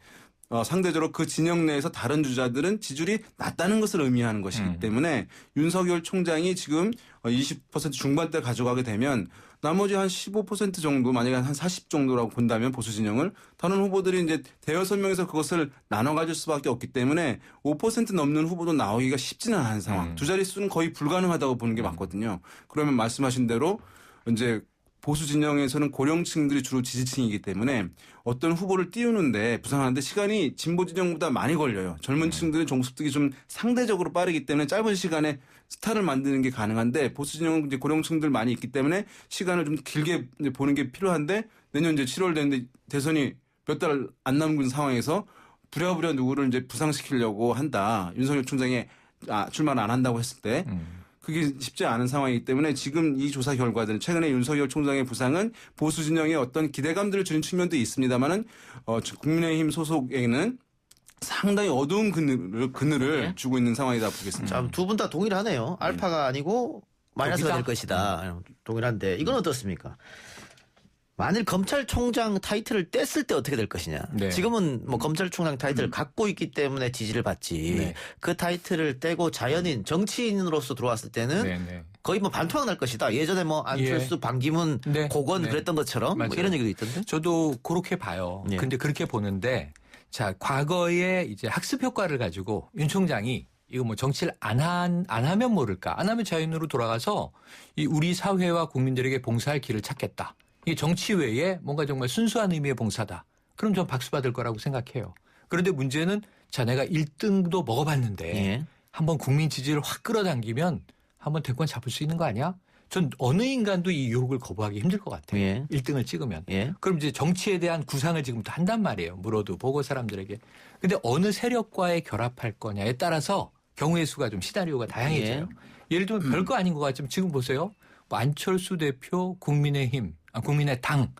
상대적으로 그 진영 내에서 다른 주자들은 지지율이 낮다는 것을 의미하는 것이기 때문에 윤석열 총장이 지금 20% 중반대 가져가게 되면 나머지 한 15% 정도 만약에 한 40 정도라고 본다면 보수 진영을 다른 후보들이 이제 대여섯 명에서 그것을 나눠 가질 수밖에 없기 때문에 5% 넘는 후보도 나오기가 쉽지는 않은 상황. 두 자릿수는 거의 불가능하다고 보는 게 맞거든요. 그러면 말씀하신 대로 이제 보수 진영에서는 고령층들이 주로 지지층이기 때문에 어떤 후보를 띄우는데 부상하는데 시간이 진보 진영보다 많이 걸려요. 젊은 층들은 종습득이 좀 상대적으로 빠르기 때문에 짧은 시간에 스타를 만드는 게 가능한데 보수 진영은 이제 고령층들 많이 있기 때문에 시간을 좀 길게 보는 게 필요한데 내년 이제 7월 되는데 대선이 몇 달 안 남은 상황에서 부랴부랴 누구를 이제 부상시키려고 한다. 윤석열 총장이 출마를 안 한다고 했을 때 그게 쉽지 않은 상황이기 때문에 지금 이 조사 결과들은 최근에 윤석열 총장의 부상은 보수 진영에 어떤 기대감들을 주는 측면도 있습니다만은 국민의힘 소속에는 상당히 어두운 그늘을 주고 있는 상황이다 보겠습니다. 두 분 다 동일하네요. 알파가 아니고 마이너스가 될 것이다. 동일한데 이건 어떻습니까? 만일 검찰총장 타이틀을 뗐을 때 어떻게 될 것이냐. 네. 지금은 뭐 검찰총장 타이틀을 갖고 있기 때문에 지지를 받지. 네. 그 타이틀을 떼고 자연인 정치인으로서 들어왔을 때는 거의 뭐 반토막 날 것이다. 예전에 뭐 안철수, 반기문, 고건 그랬던 것처럼 뭐 이런 얘기도 있던데. 저도 그렇게 봐요. 근데 그렇게 보는데 자, 과거에 이제 학습 효과를 가지고 윤 총장이 이거 뭐 정치를 안 하면 모를까. 안 하면 자연으로 돌아가서 이 우리 사회와 국민들에게 봉사할 길을 찾겠다. 이게 정치 외에 뭔가 정말 순수한 의미의 봉사다. 그럼 전 박수 받을 거라고 생각해요. 그런데 문제는 자, 내가 1등도 먹어봤는데 한번 국민 지지를 확 끌어당기면 한번 대권 잡을 수 있는 거 아니야? 전 어느 인간도 이 유혹을 거부하기 힘들 것 같아요. 1등을 찍으면. 그럼 이제 정치에 대한 구상을 지금부터 한단 말이에요. 물어도 보고 사람들에게. 근데 어느 세력과의 결합할 거냐에 따라서 경우의 수가 좀 시나리오가 다양해져요. 예를 들면 별거 아닌 것 같지만 지금 보세요. 뭐 안철수 대표, 국민의힘, 국민의당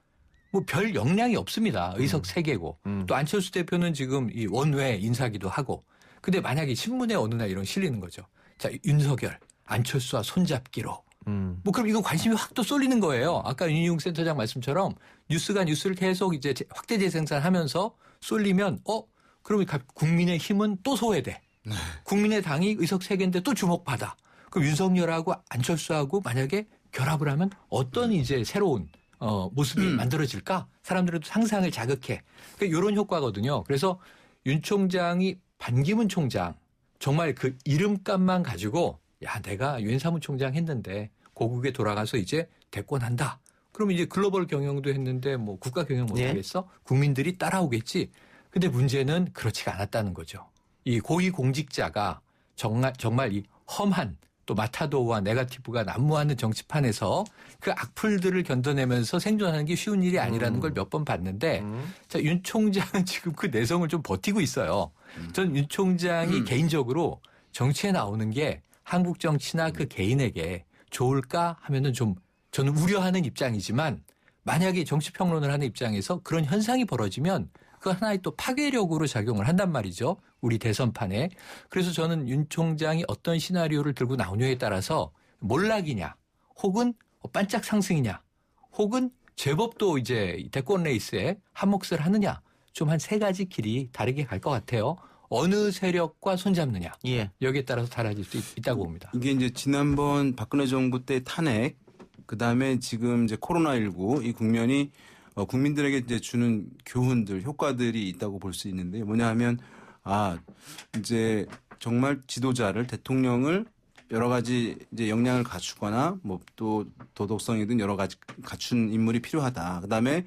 뭐 별 역량이 없습니다. 의석 3개고. 또 안철수 대표는 지금 이 원외 인사기도 하고. 근데 만약에 신문에 어느 날 이런 실리는 거죠. 자, 윤석열, 안철수와 손잡기로. 뭐 그럼 이건 관심이 확 또 쏠리는 거예요. 아까 윤희용 센터장 말씀처럼 뉴스가 뉴스를 계속 이제 확대 재생산하면서 쏠리면 그러면 국민의힘은 또 소외돼. 국민의당이 의석 3개인데 또 주목받아. 그럼 윤석열하고 안철수하고 만약에 결합을 하면 어떤 이제 새로운 모습이 만들어질까? 사람들은 상상을 자극해. 그러니까 이런 효과거든요. 그래서 윤 총장이 반기문 총장 정말 그 이름값만 가지고 야, 내가 유엔 사무총장 했는데 고국에 돌아가서 이제 대권한다. 그럼 이제 글로벌 경영도 했는데 뭐 국가 경영 못 하겠어? 국민들이 따라오겠지. 근데 문제는 그렇지가 않았다는 거죠. 이 고위 공직자가 정말 이 험한 또 마타도와 네거티브가 난무하는 정치판에서 그 악플들을 견뎌내면서 생존하는 게 쉬운 일이 아니라는 걸 몇 번 봤는데 자, 윤 총장은 지금 그 내성을 좀 버티고 있어요. 전 윤 총장이 개인적으로 정치에 나오는 게 한국 정치나 그 개인에게 좋을까 하면은 좀 저는 우려하는 입장이지만 만약에 정치평론을 하는 입장에서 그런 현상이 벌어지면 그 하나의 또 파괴력으로 작용을 한단 말이죠. 우리 대선판에. 그래서 저는 윤 총장이 어떤 시나리오를 들고 나오냐에 따라서 몰락이냐 혹은 반짝 상승이냐 혹은 제법 또 이제 대권 레이스에 한 몫을 하느냐 좀 한 3가지 길이 다르게 갈 것 같아요. 어느 세력과 손잡느냐 여기에 따라서 달라질 수 있다고 봅니다. 이게 이제 지난번 박근혜 정부 때 탄핵 그다음에 지금 이제 코로나19 이 국면이 국민들에게 이제 주는 교훈들, 효과들이 있다고 볼 수 있는데 뭐냐 하면 이제 정말 지도자를 대통령을 여러 가지 이제 역량을 갖추거나 뭐 또 도덕성이든 여러 가지 갖춘 인물이 필요하다. 그다음에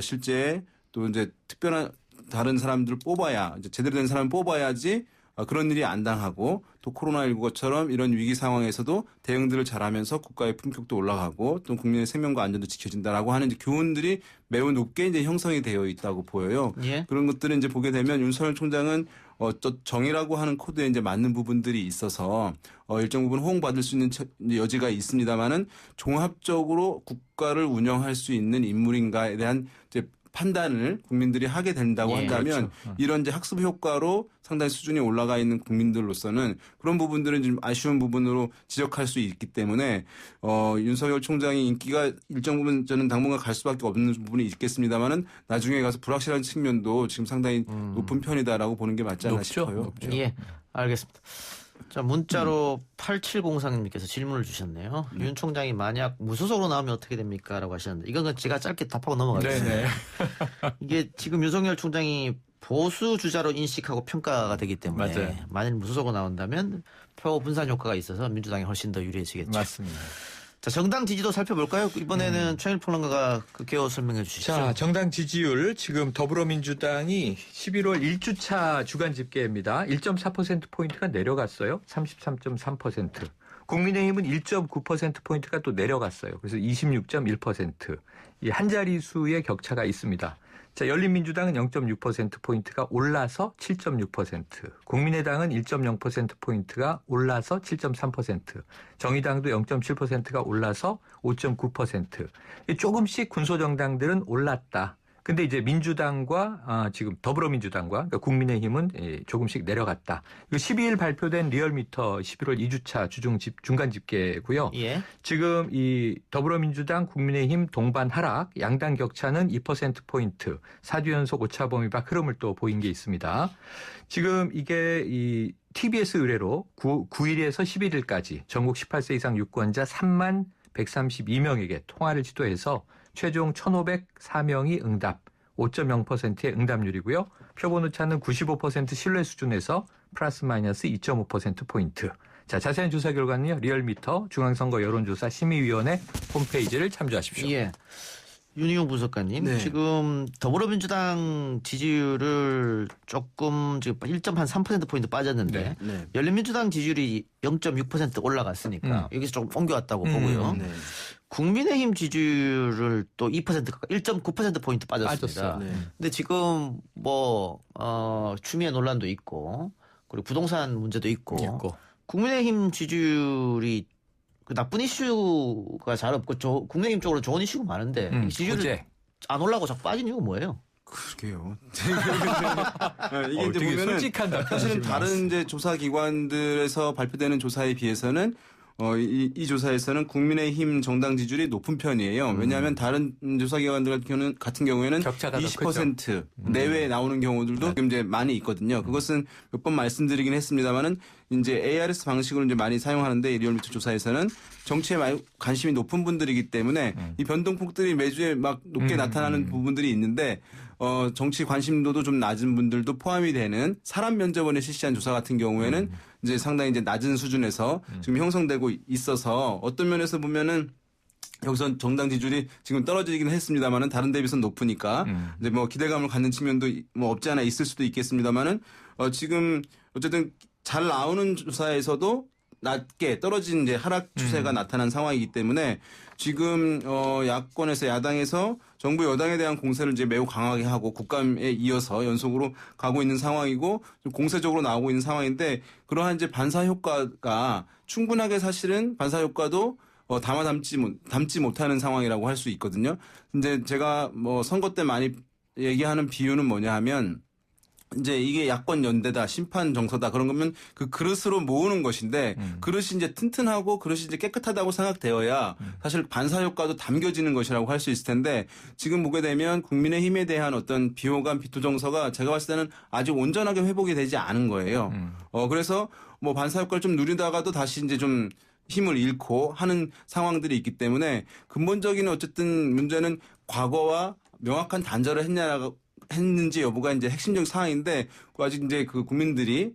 실제 또 이제 특별한 다른 사람들을 뽑아야 이제 제대로 된 사람을 뽑아야지 그런 일이 안 당하고 또 코로나19처럼 이런 위기 상황에서도 대응들을 잘하면서 국가의 품격도 올라가고 또 국민의 생명과 안전도 지켜진다라고 하는 이제 교훈들이 매우 높게 이제 형성이 되어 있다고 보여요. 그런 것들을 이제 보게 되면 윤석열 총장은 정의라고 하는 코드에 이제 맞는 부분들이 있어서 일정 부분 호응받을 수 있는 여지가 있습니다만은 종합적으로 국가를 운영할 수 있는 인물인가에 대한 이제 판단을 국민들이 하게 된다고 한다면 그렇죠. 이런 이제 학습 효과로 상당히 수준이 올라가 있는 국민들로서는 그런 부분들은 좀 아쉬운 부분으로 지적할 수 있기 때문에 윤석열 총장의 인기가 일정 부분 저는 당분간 갈 수밖에 없는 부분이 있겠습니다만은 나중에 가서 불확실한 측면도 지금 상당히 높은 편이다라고 보는 게 맞지 않나 높죠. 싶어요. 높죠. 예, 알겠습니다. 자, 문자로 8703님께서 질문을 주셨네요. 윤 총장이 만약 무소속으로 나오면 어떻게 됩니까? 라고 하셨는데 이건 제가 짧게 답하고 넘어가겠습니다. 네네. 이게 지금 윤석열 총장이 보수 주자로 인식하고 평가가 되기 때문에 맞아요. 만일 무소속으로 나온다면 표 분산 효과가 있어서 민주당이 훨씬 더 유리해지겠죠. 맞습니다. 자, 정당 지지도 살펴볼까요? 이번에는 최일 평론가가 그 개요 설명해 주시죠. 자, 정당 지지율 지금 더불어민주당이 11월 1주차 주간 집계입니다. 1.4%포인트가 내려갔어요. 33.3%. 국민의힘은 1.9%포인트가 또 내려갔어요. 그래서 26.1%. 이 한 자릿수의 격차가 있습니다. 자, 열린민주당은 0.6%포인트가 올라서 7.6%, 국민의당은 1.0%포인트가 올라서 7.3%, 정의당도 0.7%가 올라서 5.9%. 조금씩 군소정당들은 올랐다. 근데 이제 민주당과 지금 더불어민주당과 그러니까 국민의힘은 조금씩 내려갔다. 이거 12일 발표된 리얼미터 11월 2주차 중간 집계고요. 예. 지금 이 더불어민주당, 국민의힘 동반 하락, 양당 격차는 2%포인트, 4주 연속 오차 범위 밖 흐름을 또 보인 게 있습니다. 지금 이게 이 TBS 의뢰로 9일에서 11일까지 전국 18세 이상 유권자 3만 132명에게 통화를 지도해서 최종 1,504명이 응답, 5.0%의 응답률이고요. 표본 오차는 95% 신뢰 수준에서 플러스 마이너스 2.5%포인트. 자, 자세한 조사 결과는요. 리얼미터 중앙선거 여론조사 심의위원회 홈페이지를 참조하십시오. 예. 윤희용 분석가님, 네. 지금 더불어민주당 지지율을 조금 지금 1.3%포인트 빠졌는데 네. 열린민주당 지지율이 0.6% 올라갔으니까 여기서 조금 옮겨왔다고 보고요. 네. 국민의힘 지지율을 또 2% 가까이 1.9%포인트 빠졌습니다. 빠졌어요. 네. 근데 지금 추미애 논란도 있고 그리고 부동산 문제도 있고 국민의힘 지지율이 그 나쁜 이슈가 잘 없고 국민의힘 쪽으로 좋은 이슈가 많은데 이 지지율이 호재. 안 올라가고 자꾸 빠진 이유가 뭐예요? 그러게요. 이게 이제 되게 보면은 솔직한 답변. 사실은 다른 이제 조사 기관들에서 발표되는 조사에 비해서는 이 조사에서는 국민의힘 정당 지지율이 높은 편이에요. 왜냐하면 다른 조사 기관들 같은 경우에는 격차가 더 20% 내외에 나오는 경우들도 지금 이제 많이 있거든요. 그것은 몇 번 말씀드리긴 했습니다만은 이제 ARS 방식으로 이제 많이 사용하는데 리얼미터 조사에서는 정치에 많이 관심이 높은 분들이기 때문에 이 변동폭들이 매주에 막 높게 나타나는 부분들이 있는데 정치 관심도도 좀 낮은 분들도 포함이 되는 사람 면접원에 실시한 조사 같은 경우에는 이제 상당히 이제 낮은 수준에서 지금 형성되고 있어서 어떤 면에서 보면은 여기서 정당 지지율이 지금 떨어지긴 했습니다만은 다른 데 비해서는 높으니까 이제 뭐 기대감을 갖는 측면도 뭐 없지 않아 있을 수도 있겠습니다만은 지금 어쨌든 잘 나오는 조사에서도 낮게 떨어진 이제 하락 추세가 나타난 상황이기 때문에 지금 야권에서 야당에서 정부 여당에 대한 공세를 이제 매우 강하게 하고 국감에 이어서 연속으로 가고 있는 상황이고 좀 공세적으로 나오고 있는 상황인데 그러한 이제 반사 효과가 충분하게 사실은 반사 효과도 담지 못하는 상황이라고 할 수 있거든요. 근데 제가 뭐 선거 때 많이 얘기하는 비유는 뭐냐 하면 이제 이게 야권 연대다, 심판 정서다 그런 거면 그 그릇으로 모으는 것인데 그릇이 이제 튼튼하고 그릇이 이제 깨끗하다고 생각되어야 사실 반사 효과도 담겨지는 것이라고 할 수 있을 텐데 지금 보게 되면 국민의힘에 대한 어떤 비호감, 비토 정서가 제가 봤을 때는 아직 온전하게 회복이 되지 않은 거예요. 그래서 뭐 반사 효과를 좀 누리다가도 다시 이제 좀 힘을 잃고 하는 상황들이 있기 때문에 근본적인 어쨌든 문제는 과거와 명확한 단절을 했는지 여부가 이제 핵심적 사항인데 아직 이제 그 국민들이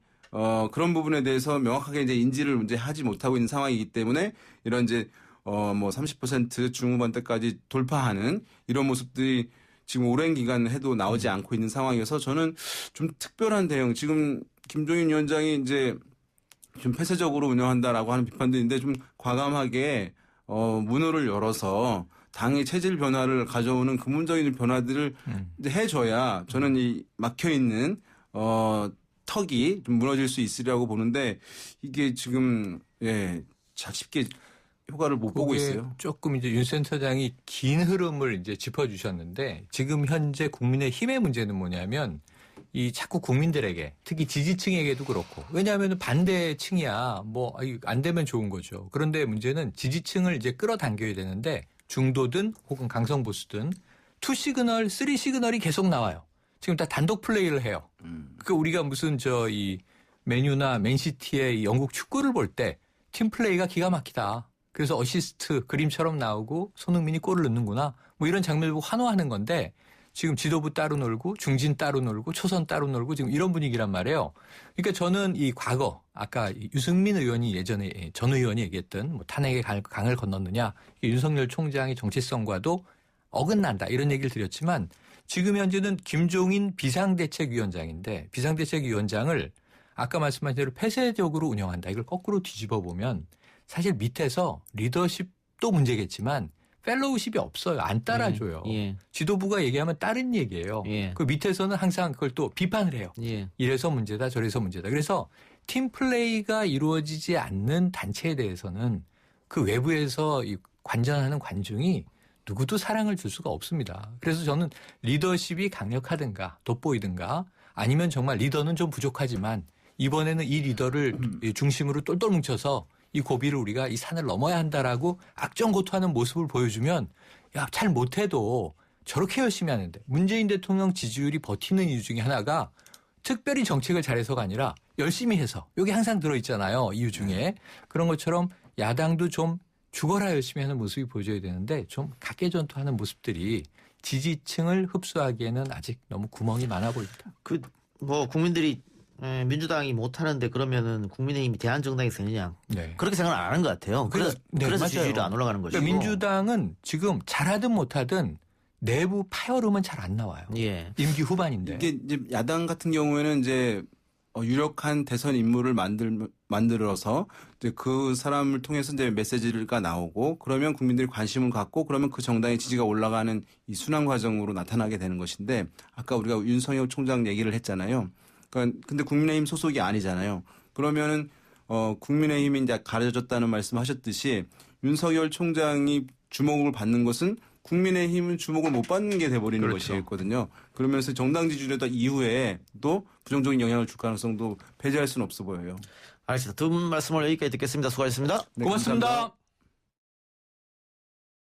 그런 부분에 대해서 명확하게 이제 인지를 이제 하지 못하고 있는 상황이기 때문에 이런 이제 뭐 30% 중후반대까지 돌파하는 이런 모습들이 지금 오랜 기간 해도 나오지 않고 있는 상황이어서 저는 좀 특별한 대응 지금 김종인 위원장이 이제 좀 폐쇄적으로 운영한다라고 하는 비판도 있는데 좀 과감하게 문호를 열어서 당의 체질 변화를 가져오는 근본적인 변화들을 이제 해줘야 저는 이 막혀 있는 턱이 좀 무너질 수 있으리라고 보는데 이게 지금 쉽게 효과를 못 보고 있어요. 조금 이제 윤 센터장이 긴 흐름을 이제 짚어주셨는데 지금 현재 국민의힘의 문제는 뭐냐면 이 자꾸 국민들에게 특히 지지층에게도 그렇고 왜냐하면 반대층이야 뭐 안 되면 좋은 거죠. 그런데 문제는 지지층을 이제 끌어당겨야 되는데 중도든 혹은 강성보수든 2시그널, 3시그널이 계속 나와요. 지금 다 단독 플레이를 해요. 그러니까 우리가 무슨 이 맨유나 맨시티의 영국 축구를 볼 때 팀 플레이가 기가 막히다. 그래서 어시스트 그림처럼 나오고 손흥민이 골을 넣는구나. 뭐 이런 장면을 보고 환호하는 건데 지금 지도부 따로 놀고 중진 따로 놀고 초선 따로 놀고 지금 이런 분위기란 말이에요. 그러니까 저는 이 과거 아까 유승민 의원이 예전에 전 의원이 얘기했던 뭐 탄핵의 강을 건넜느냐 윤석열 총장의 정체성과도 어긋난다 이런 얘기를 드렸지만 지금 현재는 김종인 비상대책위원장인데 비상대책위원장을 아까 말씀하신 대로 폐쇄적으로 운영한다. 이걸 거꾸로 뒤집어 보면 사실 밑에서 리더십도 문제겠지만 펠로우십이 없어요. 안 따라줘요. 예. 지도부가 얘기하면 다른 얘기예요. 예. 그 밑에서는 항상 그걸 또 비판을 해요. 예. 이래서 문제다 저래서 문제다. 그래서 팀 플레이가 이루어지지 않는 단체에 대해서는 그 외부에서 관전하는 관중이 누구도 사랑을 줄 수가 없습니다. 그래서 저는 리더십이 강력하든가 돋보이든가 아니면 정말 리더는 좀 부족하지만 이번에는 이 리더를 중심으로 똘똘 뭉쳐서 이 고비를 우리가 이 산을 넘어야 한다라고 악정고투하는 모습을 보여주면 야, 잘 못해도 저렇게 열심히 하는데 문재인 대통령 지지율이 버티는 이유 중에 하나가 특별히 정책을 잘해서가 아니라 열심히 해서 여기 항상 들어있잖아요. 이유 중에. 그런 것처럼 야당도 좀 죽어라 열심히 하는 모습이 보여줘야 되는데 좀 각개전투하는 모습들이 지지층을 흡수하기에는 아직 너무 구멍이 많아 보입니다. 국민들이 민주당이 못하는데 그러면은 국민의힘이 대한정당이 되느냐. 네. 그렇게 생각을 안 하는 것 같아요. 그래서 맞아요. 지지율이 안 올라가는 것이고. 그러니까 민주당은 지금 잘하든 못하든 내부 파열음은 잘 안 나와요. 예. 임기 후반인데. 이게 이제 야당 같은 경우에는 이제 유력한 대선 인물을 만들어서 이제 그 사람을 통해서 이제 메시지가 나오고 그러면 국민들이 관심을 갖고 그러면 그 정당의 지지가 올라가는 이 순환 과정으로 나타나게 되는 것인데 아까 우리가 윤석열 총장 얘기를 했잖아요. 그러니까 근데 국민의힘 소속이 아니잖아요. 그러면은 국민의힘이 이제 가려졌다는 말씀하셨듯이 윤석열 총장이 주목을 받는 것은 국민의힘은 주목을 못 받는 게 돼버리는 그렇죠. 것이거든요. 그러면서 정당 지지율에도 이후에 또 부정적인 영향을 줄 가능성도 배제할 수는 없어 보여요. 알겠습니다. 두 분 말씀을 여기까지 듣겠습니다. 수고하셨습니다. 네, 고맙습니다. 감사합니다.